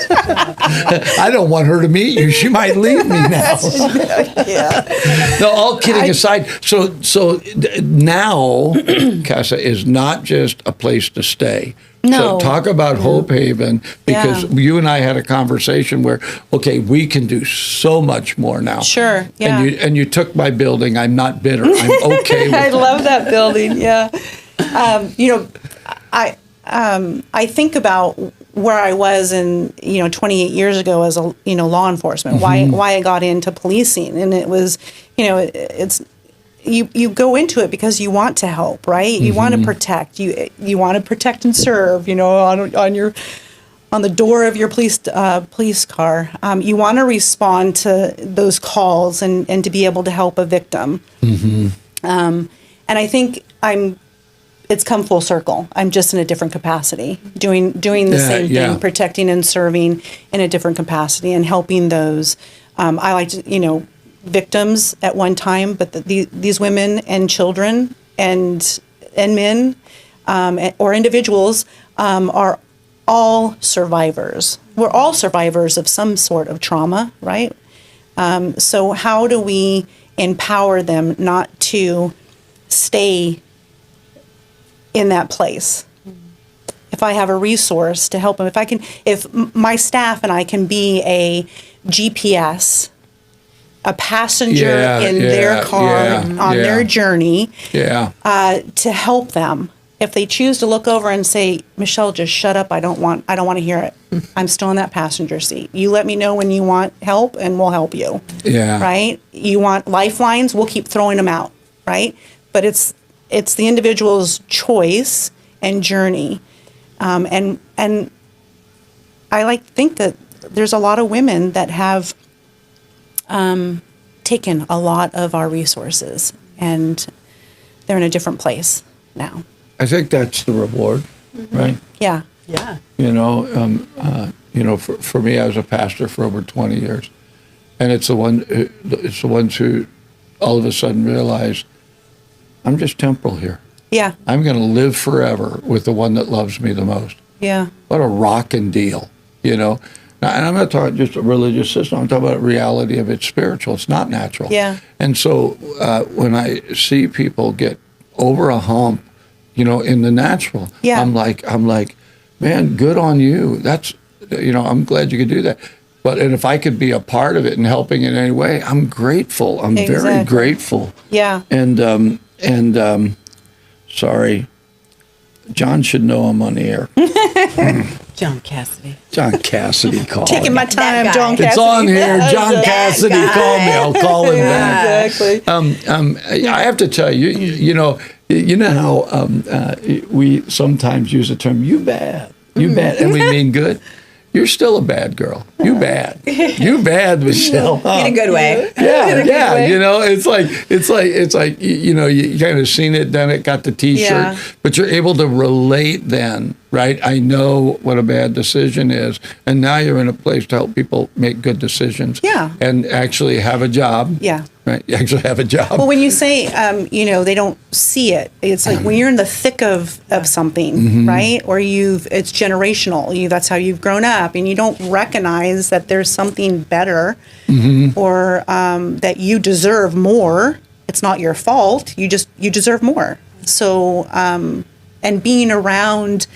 I don't want her to meet you. She might leave me now. No, all kidding aside. So now, Casa is not just a place to stay. No. So talk about Hope Haven, because you and I had a conversation where, okay, we can do so much more now. Sure. Yeah. And you took my building. I'm not bitter. I'm okay with I it. love that building. Yeah. I think about where I was in 28 years ago as a law enforcement. Why I got into policing, and it was it's you go into it because you want to help, right? You want to protect. You want to protect and serve. On the door of your police car, you want to respond to those calls and to be able to help a victim. And I think it's come full circle. I'm just in a different capacity, doing the same thing, protecting and serving in a different capacity and helping those. I like to, victims at one time, but these women and children and men or individuals are all survivors. We're all survivors of some sort of trauma, right? So how do we empower them not to stay in that place? If I have a resource to help them, if my staff and I can be a GPS, a passenger in their car on their journey, to help them. If they choose to look over and say, Michelle, just shut up, I don't want to hear it. I'm still in that passenger seat. You let me know when you want help and we'll help you. Yeah. Right? You want lifelines, we'll keep throwing them out, right? But it's the individual's choice and journey. And I think that there's a lot of women that have taken a lot of our resources, and they're in a different place now. I think that's the reward, right? Yeah. Yeah. For me, I was a pastor for over 20 years, and it's the ones who all of a sudden realize, I'm just temporal here. Yeah. I'm going to live forever with the one that loves me the most. Yeah. What a rockin' deal, you know. Now, and I'm not talking just a religious system. I'm talking about reality of it's spiritual. It's not natural. Yeah. And so when I see people get over a hump, you know, in the natural, Yeah. I'm like, man, good on you. That's, you know, I'm glad you could do that. And if I could be a part of it and helping in any way, I'm grateful. I'm very Exactly. grateful. Yeah. And sorry, John should know I'm on the air. John Cassidy. John Cassidy called. Taking my time, guy. John Cassidy. It's on here. John That Cassidy guy. called me. I'll call him back. Exactly. I have to tell you, you know how we sometimes use the term "you bad," and we mean good. You're still a bad girl. You bad. You bad, Michelle. Huh? In a good way. Yeah. You know, it's like you know, you kind of seen it, done it, got the T-shirt, Yeah. but you're able to relate then, right? I know what a bad decision is, and now you're in a place to help people make good decisions. Yeah. And actually have a job. Yeah. Right. You actually have a job. Well, when you say, you know, they don't see it, it's like when you're in the thick of something, right? Or it's generational. That's how you've grown up, and you don't recognize that there's something better, or that you deserve more. It's not your fault. You deserve more. So, and being around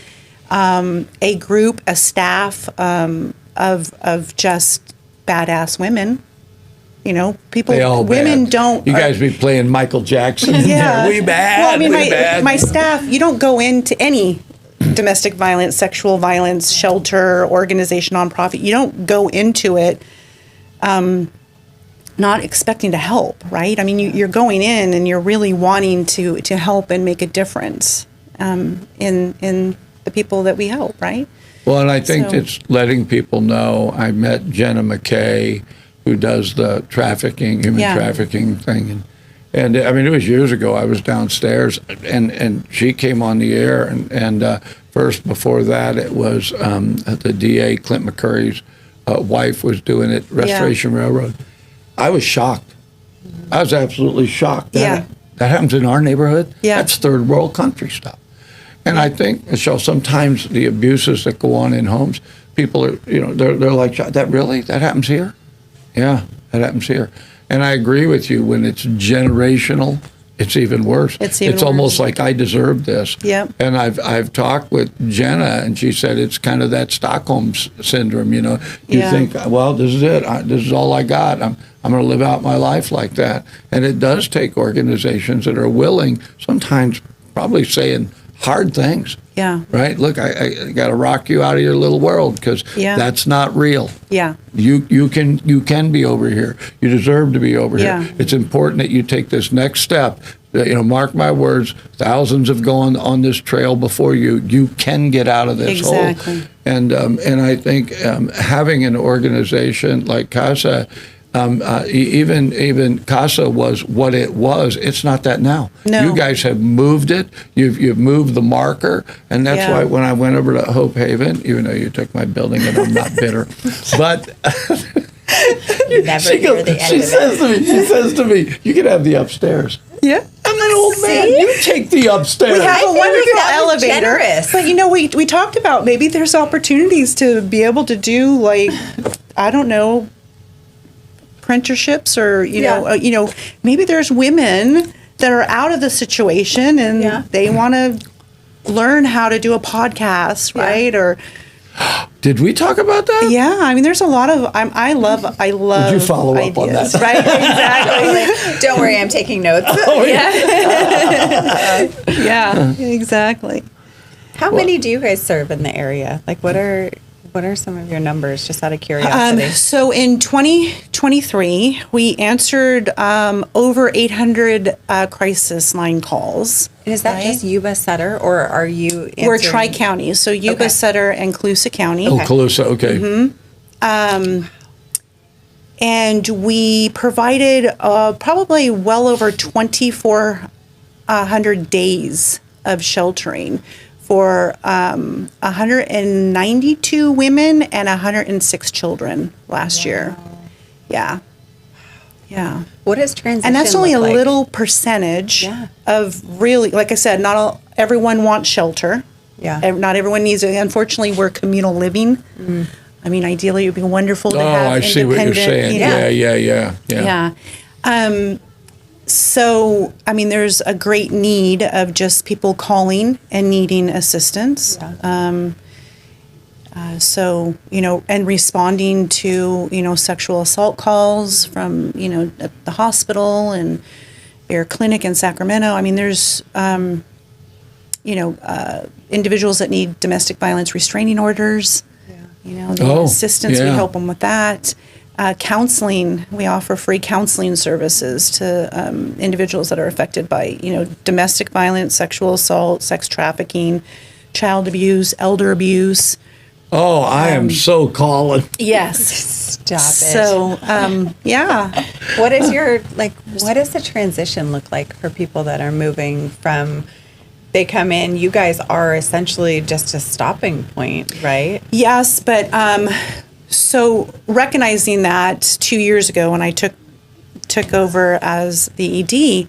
a group, a staff of just badass women. You know, women bad. don't. You guys be playing Michael Jackson. Yeah. We bad. Well, I mean, we bad. my staff, you don't go into any domestic violence, sexual violence, shelter, organization, nonprofit. You don't go into it not expecting to help, right? I mean, you're going in and you're really wanting to help and make a difference in the people that we help, right? Well, and I think So- it's letting people know. I met Jenna McKay, who does the human Yeah. trafficking thing. And I mean, it was years ago. I was downstairs, and she came on the air. And first, before that, it was the DA, Clint McCurry's wife, was doing it, Restoration Railroad. I was shocked. I was absolutely shocked. That happens in our neighborhood. Yeah. That's third world country stuff. And I think, Michelle, sometimes the abuses that go on in homes, people are, you know, they're like, that happens here? Yeah, that happens here. And I agree with you, when it's generational, it's even worse. It's even almost worse. like I deserve this. Yep. And I've talked with Jenna, and she said it's kind of that Stockholm syndrome, you know. You Yeah. think, well, this is it. This is all I got. I'm going to live out my life like that. And it does take organizations that are willing, sometimes probably saying hard things. Yeah. Right? Look, I got to rock you out of your little world, because that's not real. Yeah. You can be over here. You deserve to be over Yeah. here. It's important that you take this next step. You know, mark my words, thousands have gone on this trail before you. You can get out of this Exactly. hole. And I think having an organization like Casa, even Casa was what it was. It's not that now. No. You guys have moved it. You've moved the marker, and that's Yeah. why when I went over to Hope Haven, even though you took my building, and I'm not bitter, but Never hear the end she of it. says to me, you can have the upstairs. Yeah. I'm an old man. You take the upstairs. We have I a think wonderful that was elevator. generous. But, you know, we talked about maybe there's opportunities to be able to do, like, I don't know, apprenticeships, or, you know, maybe there's women that are out of the situation and they want to learn how to do a podcast, right? Or did we talk about that? yeah, I mean, there's a lot of I love. Would you follow up on ideas, that? right? Exactly. Don't worry, I'm taking notes. Yeah, exactly. How many do you guys serve in the area? Like, what are some of your numbers, just out of curiosity? So in 2023, we answered over 800 crisis line calls. And is that just Yuba Sutter, or are you answering? We're tri-counties, so Yuba, Sutter, and Colusa County. Oh, Colusa, okay. And we provided probably well over 2,400 days of sheltering for 192 women and 106 children last year. Yeah. Yeah. What is transition? And that's only a look like? little percentage of really, like I said, not all, everyone wants shelter, Yeah. Not everyone needs it. Unfortunately, we're communal living. I mean, ideally, it would be wonderful to have I see what you're saying. Yeah. So, I mean, there's a great need of just people calling and needing assistance. So, and responding to, sexual assault calls from, at the hospital and their clinic in Sacramento. I mean, there's, individuals that need domestic violence restraining orders. The assistance, we help them with that. Counseling, we offer free counseling services to individuals that are affected by, domestic violence, sexual assault, sex trafficking, child abuse, elder abuse. Oh, I am so calling. Yes. Stop it. So, What is what does the transition look like for people that are moving from, they come in, you guys are essentially just a stopping point, right? Yes, but so recognizing that 2 years ago when I took over as the ED,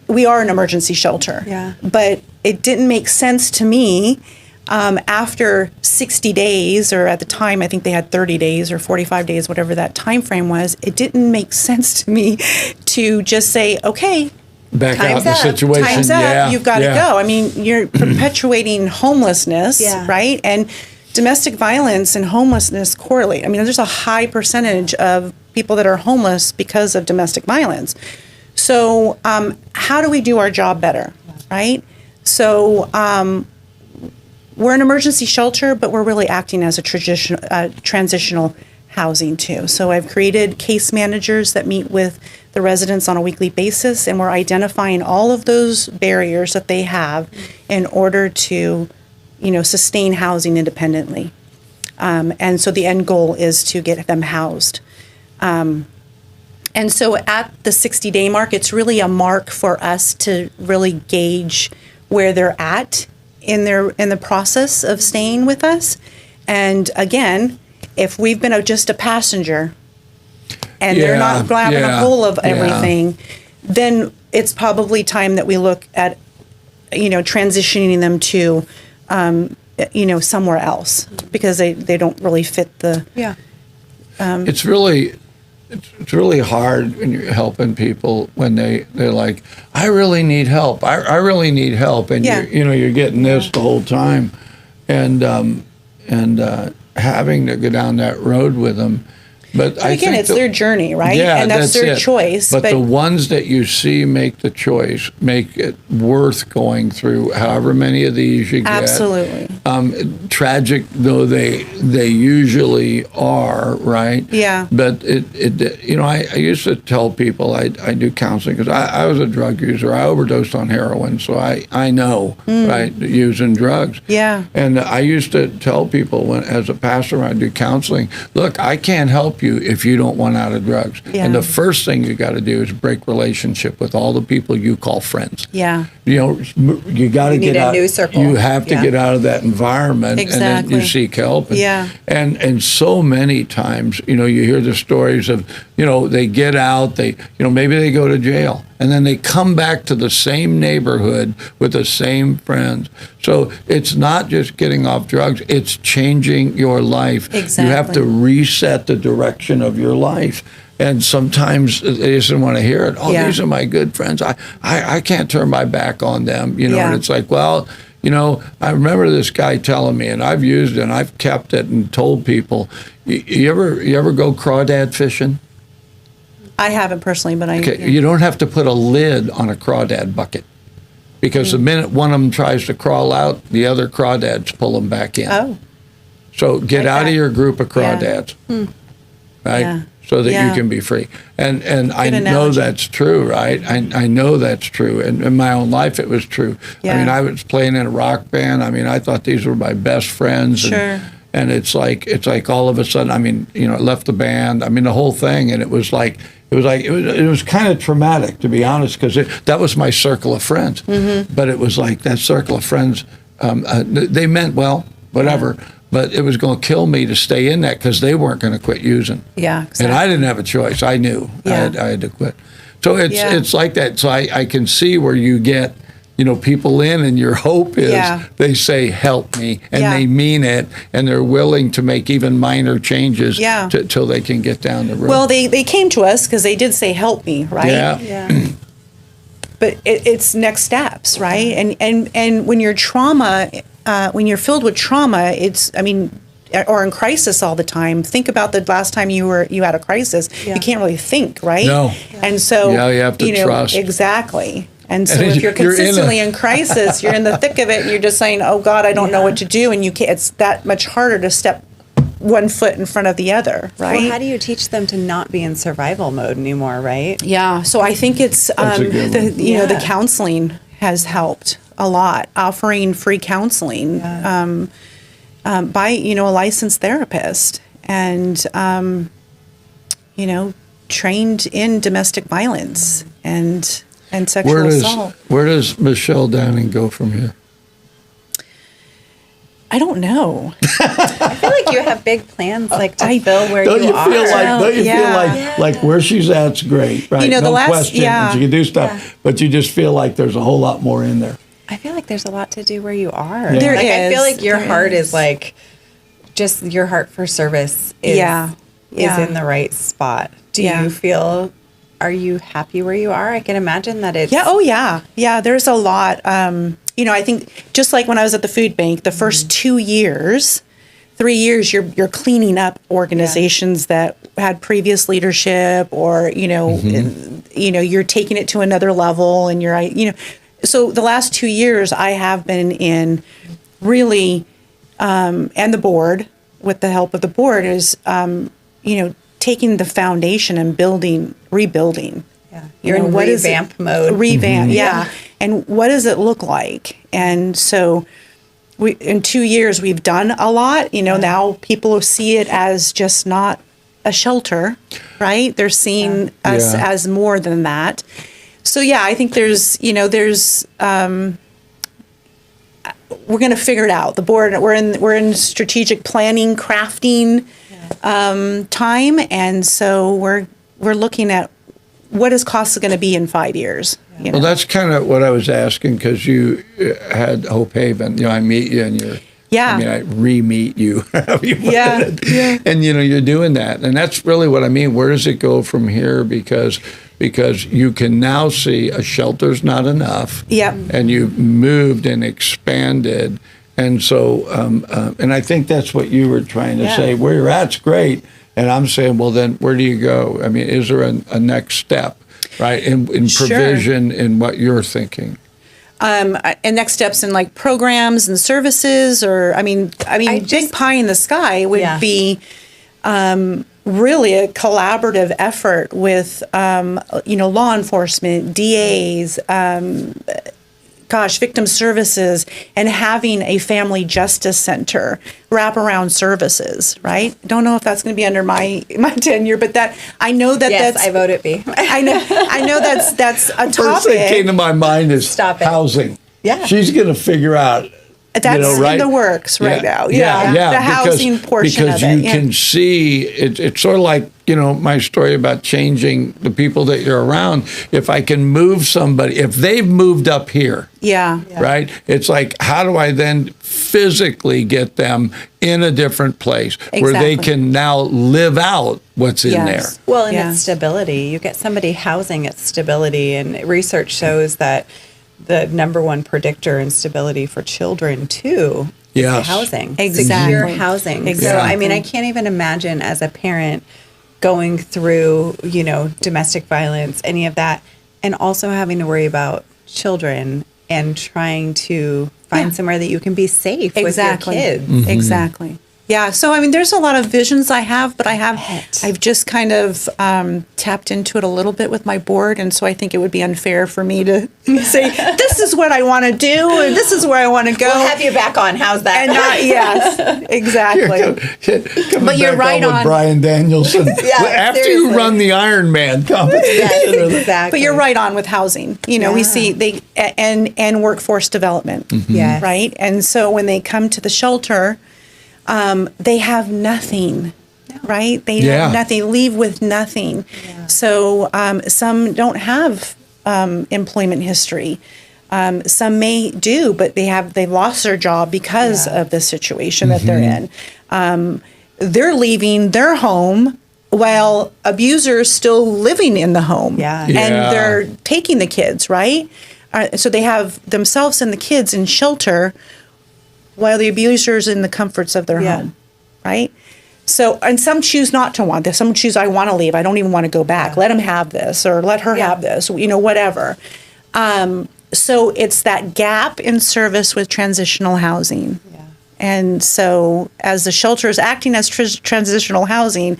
we are an emergency shelter. Yeah. But it didn't make sense to me after 60 days, or at the time I think they had 30 days or 45 days, whatever that time frame was. It didn't make sense to me to just say, okay, back out the situation. Time's up. You've got to go. I mean, you're perpetuating homelessness, right? And domestic violence and homelessness correlate. I mean, there's a high percentage of people that are homeless because of domestic violence. So, how do we do our job better, right? So, we're an emergency shelter, but we're really acting as a transitional housing too. So I've created case managers that meet with the residents on a weekly basis, and we're identifying all of those barriers that they have in order to, sustain housing independently. And so the end goal is to get them housed. And so at the 60-day mark, it's really a mark for us to really gauge where they're at in the process of staying with us. And again, if we've been just a passenger and they're not grabbing a hold of everything, then it's probably time that we look at, transitioning them to, somewhere else, because they don't really fit the. Yeah. It's really hard when you're helping people when they're like, I really need help. I really need help, and you're getting this the whole time, and having to go down that road with them. But I again, think it's their journey, right? Yeah, and that's their choice. But the ones that you see make the choice make it worth going through however many of these you get. Absolutely. Tragic though they usually are, right? Yeah. But I used to tell people I do counseling because I was a drug user. I overdosed on heroin, so I know, right, using drugs. Yeah. And I used to tell people as a pastor when I do counseling, look, I can't help you if you don't want out of drugs. Yeah. And the first thing you got to do is break relationship with all the people you call friends. Yeah. You got to get out. A new circle. You have to get out of that environment, exactly. and then you seek help. And so many times, you hear the stories of, they get out, maybe they go to jail, and then they come back to the same neighborhood with the same friends. So it's not just getting off drugs, it's changing your life. Exactly. You have to reset the direction of your life. And sometimes they just don't want to hear it. Oh, these are my good friends. I can't turn my back on them. And it's like, well, I remember this guy telling me, and I've used it, and I've kept it and told people, you ever go crawdad fishing? I haven't personally, but You don't have to put a lid on a crawdad bucket, because the minute one of them tries to crawl out, the other crawdads pull them back in. Oh. So get out of your group of crawdads, right? Yeah. So that you can be free. And I know that's true, right? I know that's true. And in my own life, it was true. Yeah. I mean, I was playing in a rock band. I mean, I thought these were my best friends. Sure. And it's like all of a sudden, I mean, I left the band. I mean, the whole thing. And it was kind of traumatic, to be honest, because that was my circle of friends. Mm-hmm. But it was like that circle of friends, they meant well, whatever. Yeah. But it was going to kill me to stay in that because they weren't going to quit using. Yeah, exactly. And I didn't have a choice. I knew I had to quit. So it's like that. So I can see where you get people in, and your hope is they say, help me, and they mean it, and they're willing to make even minor changes till they can get down the road. Well, they came to us because they did say, help me, right? Yeah. But it's next steps, right? And when you're when you're filled with trauma, or in crisis all the time. Think about the last time you had a crisis. You can't really think, right? No. And so you have to trust. Exactly. And so And if you're you're consistently in crisis, you're in the thick of it, and you're just saying, "Oh God, I don't know what to do," and you can't. It's that much harder to step one foot in front of the other, right? Well, how do you teach them to not be in survival mode anymore, right? Yeah. So I think it's the counseling has helped a lot, offering free counseling by a licensed therapist and trained in domestic violence and sexual assault. Where does Michelle Downing go from here? I don't know. I feel like you have big plans, to fill where Don't you are. Don't you feel like where she's at's great, right? the no last question. And she can do stuff, but you just feel like there's a whole lot more in there. I feel like there's a lot to do where you are. Yeah. There is. I feel like your heart is just your heart for service is in the right spot. Do you feel? Are you happy where you are? I can imagine that it's. Yeah. Oh, yeah. Yeah. There's a lot. I think just like when I was at the food bank, the first 3 years, you're cleaning up organizations that had previous leadership, or you're taking it to another level, and So the last 2 years, I have been in really, and the board, with the help of the board, is taking the foundation and rebuilding. Yeah, you're in revamp mode. Revamp, yeah. And what does it look like? And so, in 2 years, we've done a lot. Now people see it as just not a shelter, right? They're seeing us as more than that. So I think there's we're going to figure it out. The board, we're in strategic planning, crafting time, and so we're looking at what is CASA going to be in 5 years. Well, that's kind of what I was asking, because you had Hope Haven. I meet you, and you're. Yeah. I re-meet you. Yeah. And you're doing that, and that's really what I mean. Where does it go from here? Because you can now see a shelter's not enough. Yep. And you've moved and expanded, and so and I think that's what you were trying to say. Where you're at's great, and I'm saying, well, then where do you go? I mean, is there a next step, right? In provision, in what you're thinking. And next steps in programs and services, or big pie in the sky would be really a collaborative effort with law enforcement, DAs, victim services, and having a family justice center, wraparound services, right? Don't know if that's going to be under my tenure, but I know that's. I vote it be. I know that's a topic. First thing came to my mind is housing. Yeah. She's going to figure out. That's in the works right now. Yeah. The housing portion of it. Because you can see, it's sort of like, my story about changing the people that you're around. If I can move somebody, if they've moved up here, right? It's like, how do I then physically get them in a different place where they can now live out what's in there? Well, and it's stability. You get somebody housing, it's stability. And research shows that the number one predictor in stability for children too is housing. Secure housing. Exactly. So I can't even imagine as a parent going through, domestic violence, any of that, and also having to worry about children and trying to find somewhere that you can be safe with your kids. Mm-hmm. Exactly. Yeah, so there's a lot of visions I have, but I've just kind of tapped into it a little bit with my board, and so I think it would be unfair for me to say, this is what I want to do, and this is where I want to go. We'll have you back on. How's that? And not, exactly. But you're right on. With Brian Danielson. After you run the Ironman competition. Exactly. But you're right on with housing. We see and workforce development. Mm-hmm. Right? And so when they come to the shelter, they have nothing, right? They have nothing, leave with nothing. Yeah. So some don't have employment history. Some may do, but they've lost their job because of the situation that they're in. They're leaving their home while abusers still living in the home. And they're taking the kids, right? So they have themselves and the kids in shelter while the abuser's in the comforts of their home, right? So, and some choose not to want this. Some choose, I want to leave. I don't even want to go back. Let him have this, or let her have this, whatever. So it's that gap in service with transitional housing. And so as the shelter is acting as transitional housing,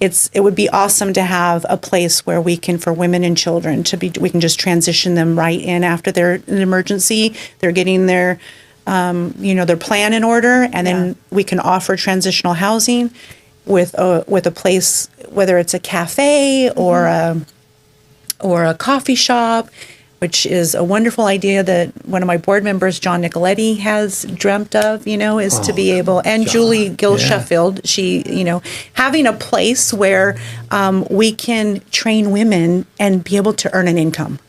it would be awesome to have a place where we can, for women and children, we can just transition them right in after an emergency. They're getting their their plan in order, and then we can offer transitional housing with a place, whether it's a cafe or a coffee shop, which is a wonderful idea that one of my board members, John Nicoletti, has dreamt of, is to be able, and John, Julie Gill Sheffield, she, having a place where we can train women and be able to earn an income.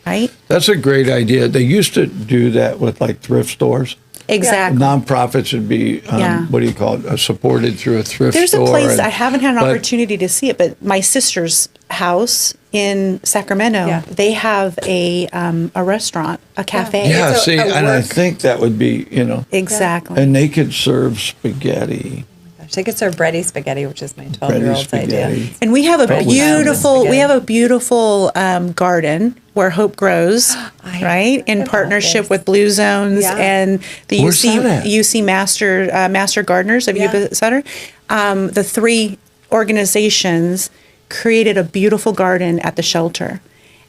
Right? That's a great idea. They used to do that with like thrift stores. Exactly. Nonprofits would be, what do you call it, supported through a thrift There's store. There's a place, I haven't had an opportunity to see it, but my sister's house in Sacramento, they have a restaurant, a cafe. And I think that would be, Exactly. And they could serve spaghetti. They could serve bready spaghetti, which is my 12-year-old's idea. And we have a beautiful garden where Hope grows, right? In partnership with Blue Zones and the UC Master Gardeners of Yuba Sutter. The three organizations created a beautiful garden at the shelter.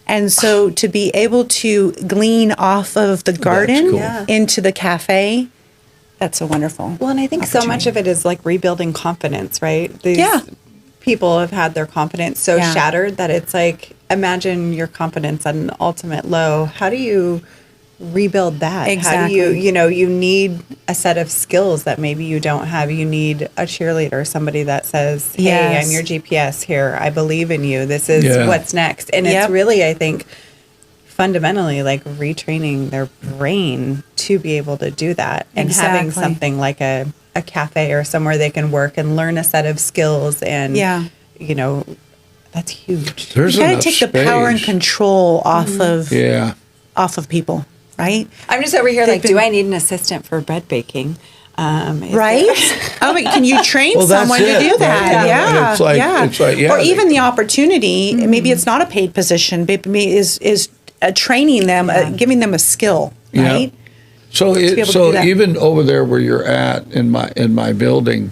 And so to be able to glean off of the garden into the cafe, that's a wonderful. Well, and I think so much of it is like rebuilding confidence, right? These people have had their confidence so shattered that it's like, imagine your confidence at an ultimate low. How do you rebuild that? Exactly. How do you need a set of skills that maybe you don't have. You need a cheerleader, somebody that says, hey, I'm your GPS here. I believe in you. This is what's next. And it's really, I think, fundamentally like retraining their brain to be able to do that and having something like a cafe or somewhere they can work and learn a set of skills and that's huge. You got to take the power and control off of people, right? I'm just over here do I need an assistant for bread baking? Right? Can you train someone to do that? Or even the opportunity, maybe it's not a paid position, but is training them, giving them a skill, right? So even over there where you're at in my building.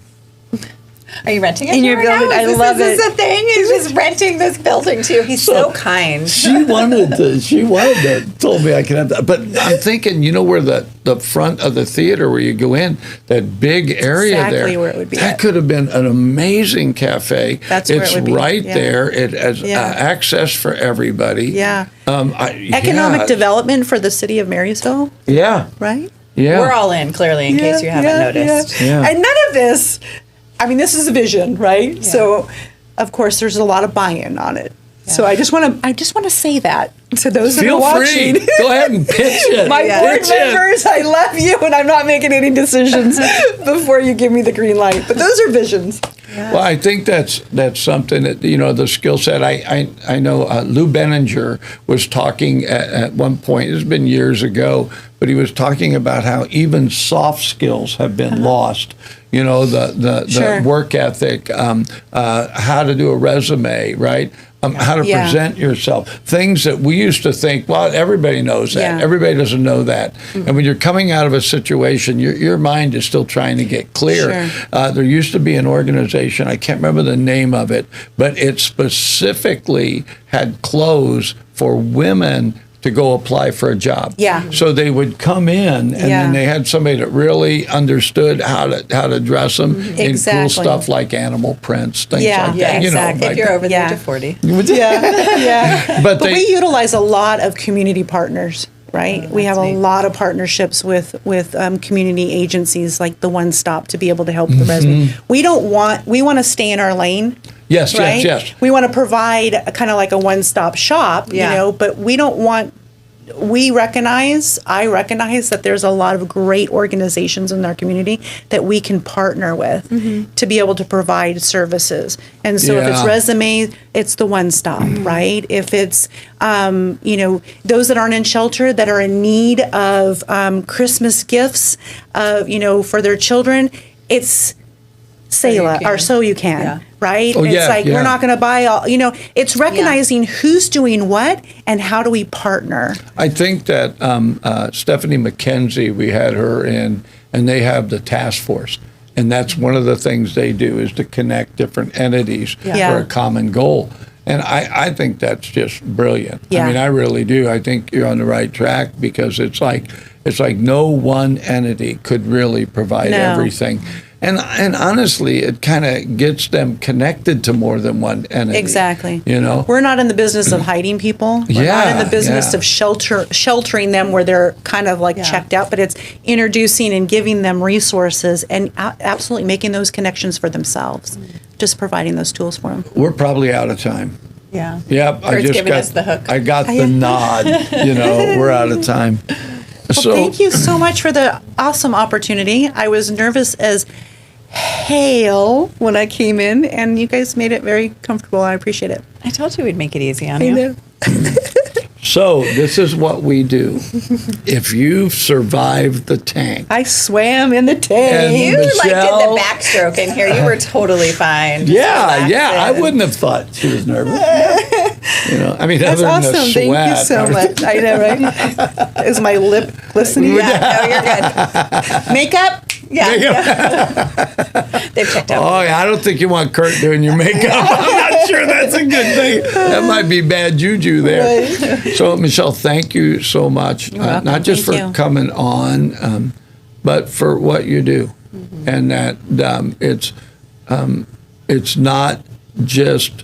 Are you renting it in your building? I love it. This is the thing. He's just renting this building too. He's so kind. She wanted to. Told me I could have that. But I'm thinking, where the front of the theater where you go in, that big area exactly where it would be. That could have been an amazing cafe. That's where it would be. Right there. It has access for everybody. Yeah. Economic development for the city of Marysville. Yeah. Right. Yeah. We're all in, clearly, in case you haven't noticed. Yeah. And none of this. I mean, this is a vision, right? Yeah. So, of course, there's a lot of buy-in on it. Yeah. So I just want to say that to those that are watching. Free. Go ahead and pitch it. My board members, I love you, and I'm not making any decisions before you give me the green light. But those are visions. Yeah. Well, I think that's something that the skill set. I know Lou Benninger was talking at one point. It's been years ago, but he was talking about how even soft skills have been lost. The work ethic, how to do a resume, right? How to present yourself. Things that we used to think, well, everybody knows that. Yeah. Everybody doesn't know that. Mm-hmm. And when you're coming out of a situation, your mind is still trying to get clear. Sure. There used to be an organization, I can't remember the name of it, but it specifically had clothes for women to go apply for a job. Yeah. So they would come in, and then they had somebody that really understood how to dress them in cool stuff like animal prints, things like that. Yeah, exactly. If you're over the age of 40. But we utilize a lot of community partners. Right, we have a lot of partnerships with community agencies like the One Stop to be able to help the resident. We want to stay in our lane. Yes, right? yes. We want to provide kind of like a one-stop shop, but we don't want I recognize that there's a lot of great organizations in our community that we can partner with to be able to provide services. And so if it's resume, it's the one stop, right? If it's, those that aren't in shelter that are in need of Christmas gifts, for their children, it's Selah, or So You Can, right? We're not going to buy all, it's recognizing who's doing what and how do we partner. I think that Stephanie McKenzie, we had her in, and they have the task force. And that's one of the things they do is to connect different entities for a common goal. And I think that's just brilliant. I mean, I really do. I think you're on the right track because it's like no one entity could really provide everything. And honestly, it kind of gets them connected to more than one entity. Exactly. We're not in the business of hiding people. We're not in the business of sheltering them where they're kind of like checked out, but it's introducing and giving them resources and absolutely making those connections for themselves. Just providing those tools for them. We're probably out of time. Yeah. Yep. Kurt's giving us the hook. I got the nod. We're out of time. Well, thank you so much for the awesome opportunity. I was nervous as hail when I came in, and you guys made it very comfortable. I appreciate it. I told you we'd make it easy on you. So this is what we do. If you've survived the tank. I swam in the tank. You did the backstroke in here. You were totally fine. I wouldn't have thought she was nervous. I mean, that's other awesome. than the sweat. Thank you so much. I know, right? Is my lip glistening? Yeah, no, you're good. Makeup? Yeah. They've checked out. Oh, yeah. I don't think you want Kurt doing your makeup. I'm not sure that's a good thing. That might be bad juju there. Right. So, Michelle, thank you so much. Not just for coming on, but for what you do. And that it's not just...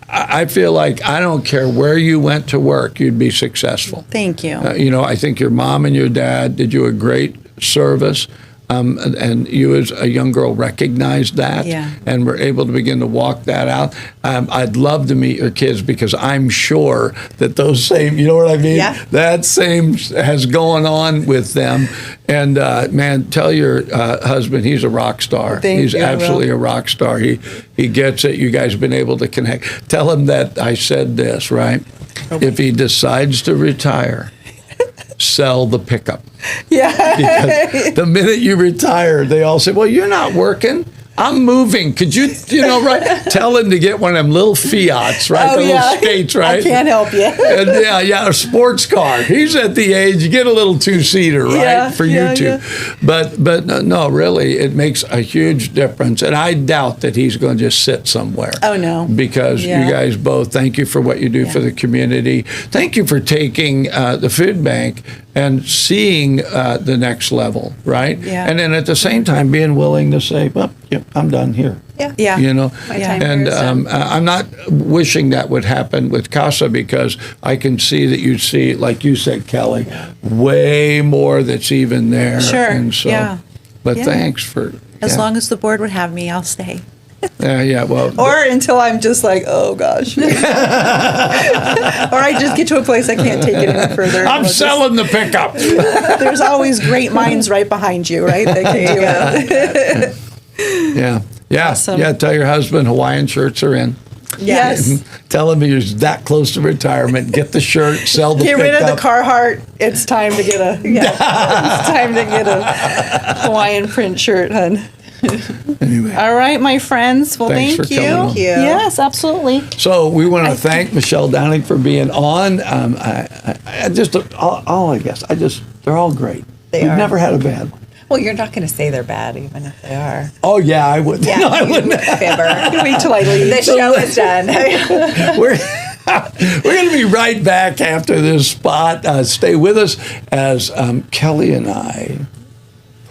I feel like I don't care where you went to work, you'd be successful. Thank you. I think your mom and your dad did you a great service. And you as a young girl recognized that and were able to begin to walk that out. I'd love to meet your kids because I'm sure that those same, you know what I mean? Yeah. That same has going on with them. And man, tell your husband he's a rock star. He's absolutely a rock star. He gets it. You guys have been able to connect. Tell him that I said this, right? Okay. If he decides to retire, sell the pickup. Yeah. Because the minute you retire, they all say, well, you're not working. I'm moving. Could you, right? Tell him to get one of them little Fiats, right? The little skates, right? I can't help you. And a sports car. He's at the age, you get a little two-seater, right? For you two. Yeah. But no, really, it makes a huge difference. And I doubt that he's going to just sit somewhere. Oh, no. Because you guys both, thank you for what you do for the community. Thank you for taking the food bank and seeing the next level, right? Yeah. And then at the same time being willing to say, well, I'm done here. Yeah. And I'm not wishing that would happen with Casa because I can see that you see, like you said, Kelly, way more that's even there. Sure. And so, but thanks for. As long as the board would have me, I'll stay. Well. Or until I'm just like, oh gosh. Or I just get to a place I can't take it any further. I'm selling the pickup. There's always great minds right behind you, right? That can do it. Yeah. Awesome. Yeah. Tell your husband Hawaiian shirts are in. Yes. Tell him he's that close to retirement. Get the shirt, sell the pickup. Get rid of the Carhartt. It's time to get a Hawaiian print shirt, hun. Anyway. All right, my friends. Well, thank you. Thank you. Yes, absolutely. So we want to thank Michelle Downing for being on. I guess they're all great. We've never had a bad one. Well, you're not going to say they're bad, even if they are. Oh yeah, I would. Yeah, no, I wouldn't. Fibber. Wait till I leave. The show is done. We're going to be right back after this spot. Stay with us as Kelly and I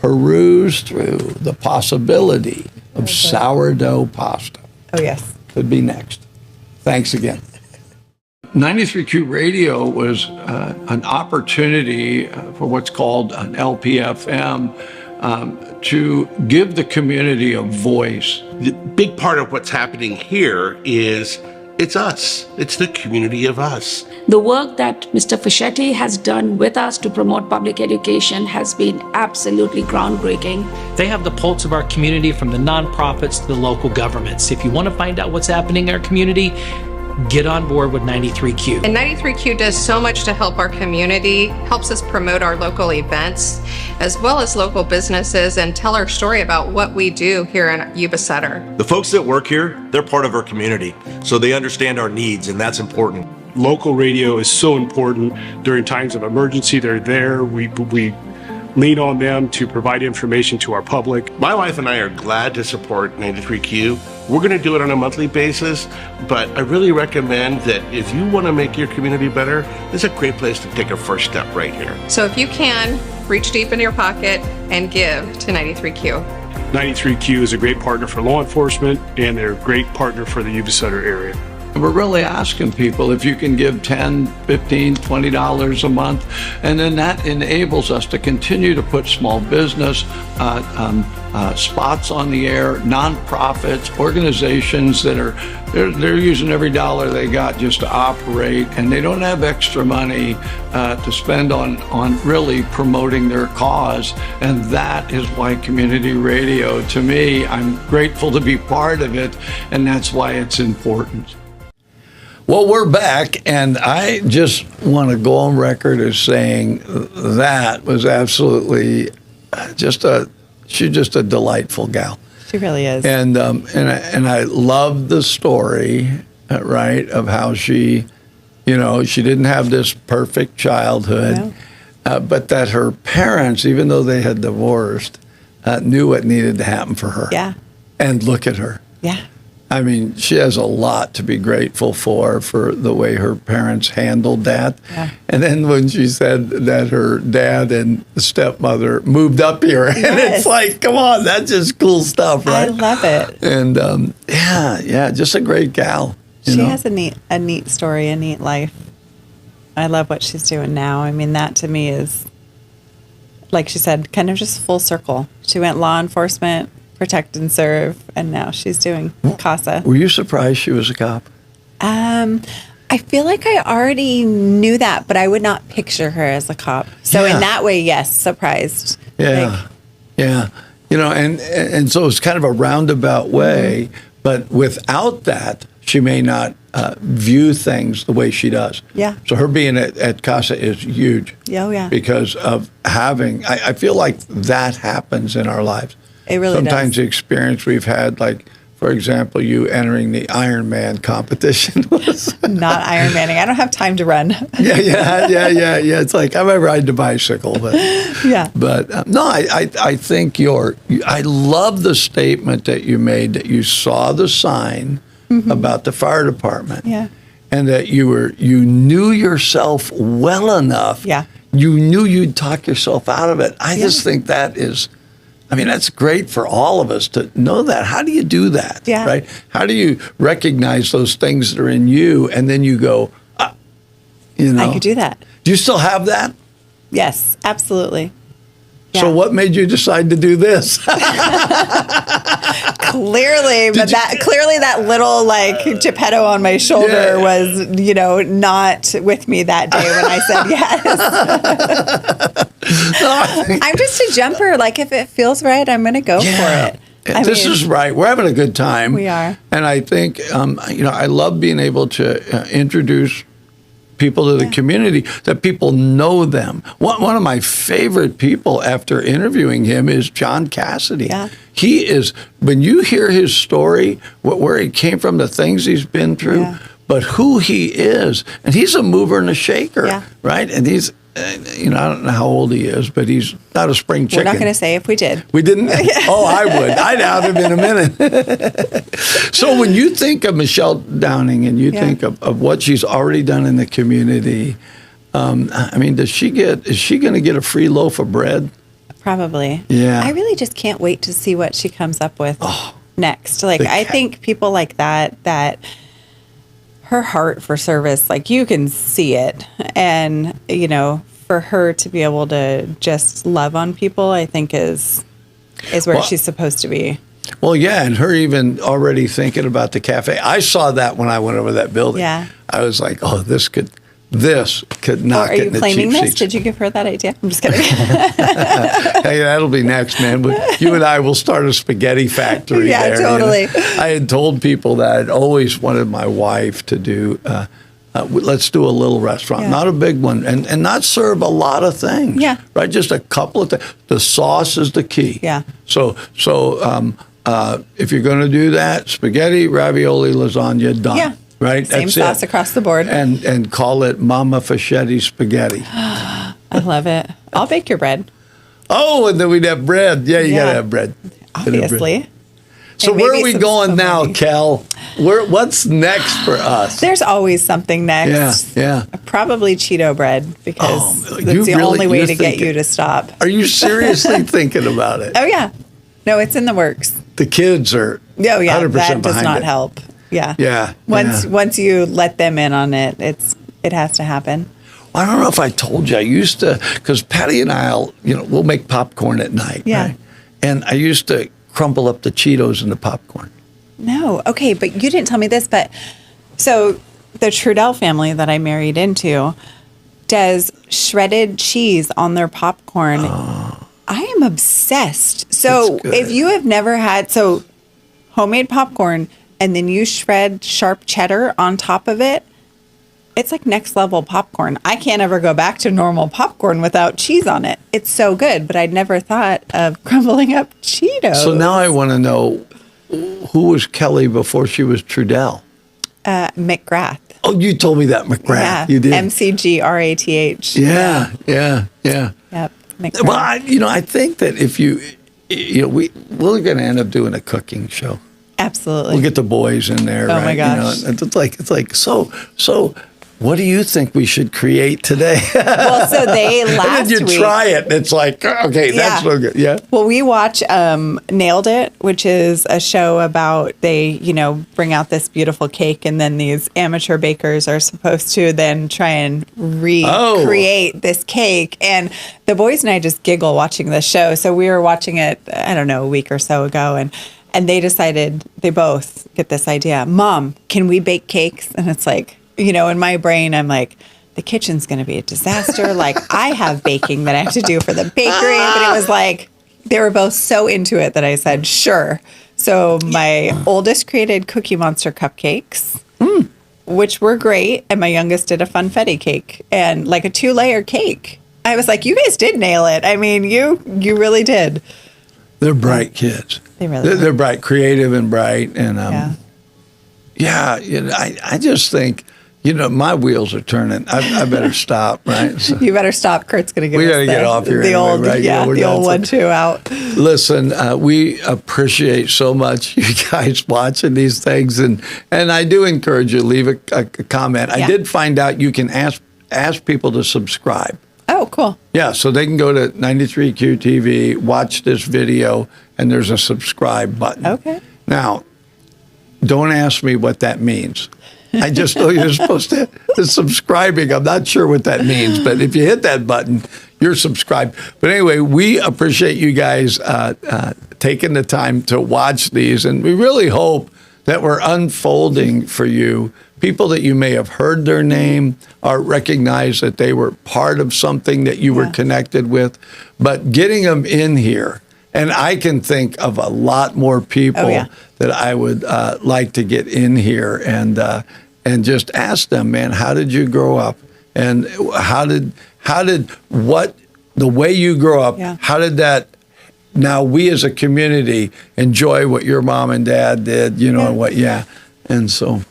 peruse through the possibility of sourdough pasta. Oh, yes. Could be next. Thanks again. 93Q Radio was an opportunity for what's called an LPFM to give the community a voice. The big part of what's happening here is It's us. It's the community of us. The work that Mr. Fischetti has done with us to promote public education has been absolutely groundbreaking. They have the pulse of our community from the nonprofits to the local governments. If you want to find out what's happening in our community, get on board with 93Q. And 93Q does so much to help our community, helps us promote our local events, as well as local businesses, and tell our story about what we do here in Yuba Sutter. The folks that work here, they're part of our community, so they understand our needs, and that's important. Local radio is so important during times of emergency. They're there. We lean on them to provide information to our public. My wife and I are glad to support 93Q. We're going to do it on a monthly basis, but I really recommend that if you want to make your community better, this is a great place to take a first step right here. So if you can, reach deep into your pocket and give to 93Q. 93Q is a great partner for law enforcement, and they're a great partner for the Yuba Sutter area. We're really asking people if you can give $10, $15, $20 a month, and then that enables us to continue to put small business spots on the air, nonprofits, organizations that are they're using every dollar they got just to operate, and they don't have extra money to spend on really promoting their cause. And that is why community radio, to me, I'm grateful to be part of it, and that's why it's important. Well, we're back, and I just want to go on record as saying that was absolutely she's just a delightful gal. She really is. And I love the story, right, of how she didn't have this perfect childhood, but that her parents, even though they had divorced, knew what needed to happen for her. Yeah. And look at her. Yeah. I mean, she has a lot to be grateful for the way her parents handled that. Yeah. And then when she said that her dad and stepmother moved up here, yes. And it's like, come on, that's just cool stuff, right? I love it. And just a great gal. She has a neat story, a neat life. I love what she's doing now. I mean, that to me is, like she said, kind of just full circle. She went law enforcement, protect and serve, and now she's doing Casa. Were you surprised she was a cop? I feel like I already knew that, but I would not picture her as a cop. So in that way, yes, surprised. Yeah, yeah. And so it's kind of a roundabout way, but without that, she may not view things the way she does. Yeah. So her being at Casa is huge. Oh, yeah. Because of having, I feel like that happens in our lives. It really Sometimes does. the experience we've had, like, for example, you entering the Ironman competition was not Ironmanning. I don't have time to run. Yeah. It's like I might ride the bicycle, but yeah. But no, I think I love the statement that you made, that you saw the sign about the fire department, and that you knew yourself well enough. Yeah. You knew you'd talk yourself out of it. I just think that is. I mean, that's great for all of us to know that. How do you do that? Yeah. Right? How do you recognize those things that are in you, and then you go, I could do that. Do you still have that? Yes, absolutely. Yeah. So what made you decide to do this? Clearly, but clearly that little like Geppetto on my shoulder was, not with me that day when I said yes. I'm just a jumper. Like if it feels right, I'm going to go for it. This is right. We're having a good time. We are. And I think, I love being able to introduce people to the community, that people know them. One of my favorite people after interviewing him is John Cassidy. Yeah. He is, when you hear his story, where he came from, the things he's been through, but who he is, and he's a mover and a shaker, right? And he's, I don't know how old he is, but he's not a spring chicken. We're not going to say if we did. We didn't? Oh, I would. I'd out him in a minute. So when you think of Michelle Downing and you think of what she's already done in the community, is she going to get a free loaf of bread? Probably. Yeah. I really just can't wait to see what she comes up with next. Like, I think people like that her heart for service, like you can see it. And, for her to be able to just love on people, I think is where she's supposed to be. Well, yeah, and her even already thinking about the cafe. I saw that when I went over that building. Yeah. I was like, oh, this could not Are get you in the claiming cheap this? seats. Did you give her that idea? I'm just kidding. Hey, that'll be next, man. But you and I will start a spaghetti factory Yeah, there. totally. I had told people that I'd always wanted my wife to do, let's do a little restaurant, not a big one, and not serve a lot of things. Yeah. Right? Just a couple of things. The sauce is the key. Yeah. So if you're going to do that, spaghetti, ravioli, lasagna, done. Yeah. Right? Same That's sauce it. across the board. And call it Mama Fischetti Spaghetti. I love it. I'll bake your bread. Oh, and then we'd have bread. Yeah, you Yeah. got to have bread. Obviously. So And where maybe are we some going now, spaghetti. Cal? What's next for us? There's always something next. Yeah. Probably Cheeto bread because Oh, that's you the really- only way you're to get thinking- you to stop. Are you seriously thinking about it? Oh yeah. No, it's in the works. The kids are Oh yeah, 100% that does behind not it. help. Yeah. Yeah. Once you let them in on it, it has to happen. I don't know if I told you. I used to, because Patty and I'll, we'll make popcorn at night. Yeah. Right? And I used to crumble up the Cheetos in the popcorn. No. Okay, but you didn't tell me this, but so the Trudell family that I married into does shredded cheese on their popcorn. I am obsessed. So That's good. if you have never had homemade popcorn and then you shred sharp cheddar on top of it, it's like next level popcorn. I can't ever go back to normal popcorn without cheese on it. It's so good, but I'd never thought of crumbling up Cheetos. So now I want to know, who was Kelly before she was Trudell? McGrath. Oh, you told me that, McGrath. Yeah. You did. McGrath. Yeah. Yep. McGrath. Well, I think that if we're going to end up doing a cooking show. Absolutely. We'll get the boys in there. Oh, right? my gosh. It's like so. What do you think we should create today? Well, so they and last then you week. try it, and it's like, okay, that's Yeah. so good. Yeah. Well, we watch Nailed It, which is a show about they, bring out this beautiful cake, and then these amateur bakers are supposed to then try and recreate this cake. And the boys and I just giggle watching this show. So we were watching it, I don't know, a week or so ago, and they decided, they both get this idea, Mom, can we bake cakes? And it's like, in my brain, I'm like, the kitchen's going to be a disaster. Like, I have baking that I have to do for the bakery. But it was like, they were both so into it that I said, sure. So my oldest created Cookie Monster cupcakes, which were great. And my youngest did a funfetti cake and like a 2-layer cake. I was like, you guys did nail it. I mean, you really did. They're bright kids. They really They're bright, creative and bright. And Yeah. I just think, my wheels are turning. I better stop, right? So, You better stop. Kurt's going to get We us gotta get off here the anyway, old, right? yeah, We're the old done. 1-2 out. listen, we appreciate so much you guys watching these things, and I do encourage you to leave a comment. I Yeah. did find out you can ask people to subscribe. Oh, cool. Yeah, so they can go to 93Q TV, watch this video, and there's a subscribe button. Okay. Now, don't ask me what that means. I just know you're supposed to subscribing. I'm not sure what that means, but if you hit that button, you're subscribed. But anyway, we appreciate you guys taking the time to watch these, and we really hope that we're unfolding for you people that you may have heard their name or recognize that they were part of something that you were connected with, but getting them in here. And I can think of a lot more people that I would like to get in here and just ask them, man, how did you grow up? And how did the way you grow up, how did that, now we as a community enjoy what your mom and dad did, and so.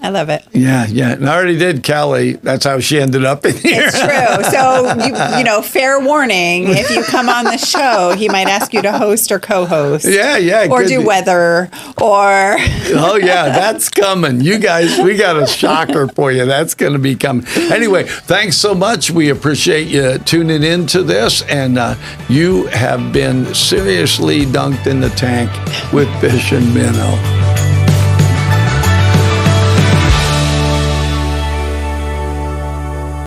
I love it. Yeah. And I already did Kelly. That's how she ended up in here. It's true. So, fair warning, if you come on the show, he might ask you to host or co-host. Yeah. Or do weather or... Oh, yeah, that's coming. You guys, we got a shocker for you. That's going to be coming. Anyway, thanks so much. We appreciate you tuning into this. And you have been seriously dunked in the tank with Fish and Minnow.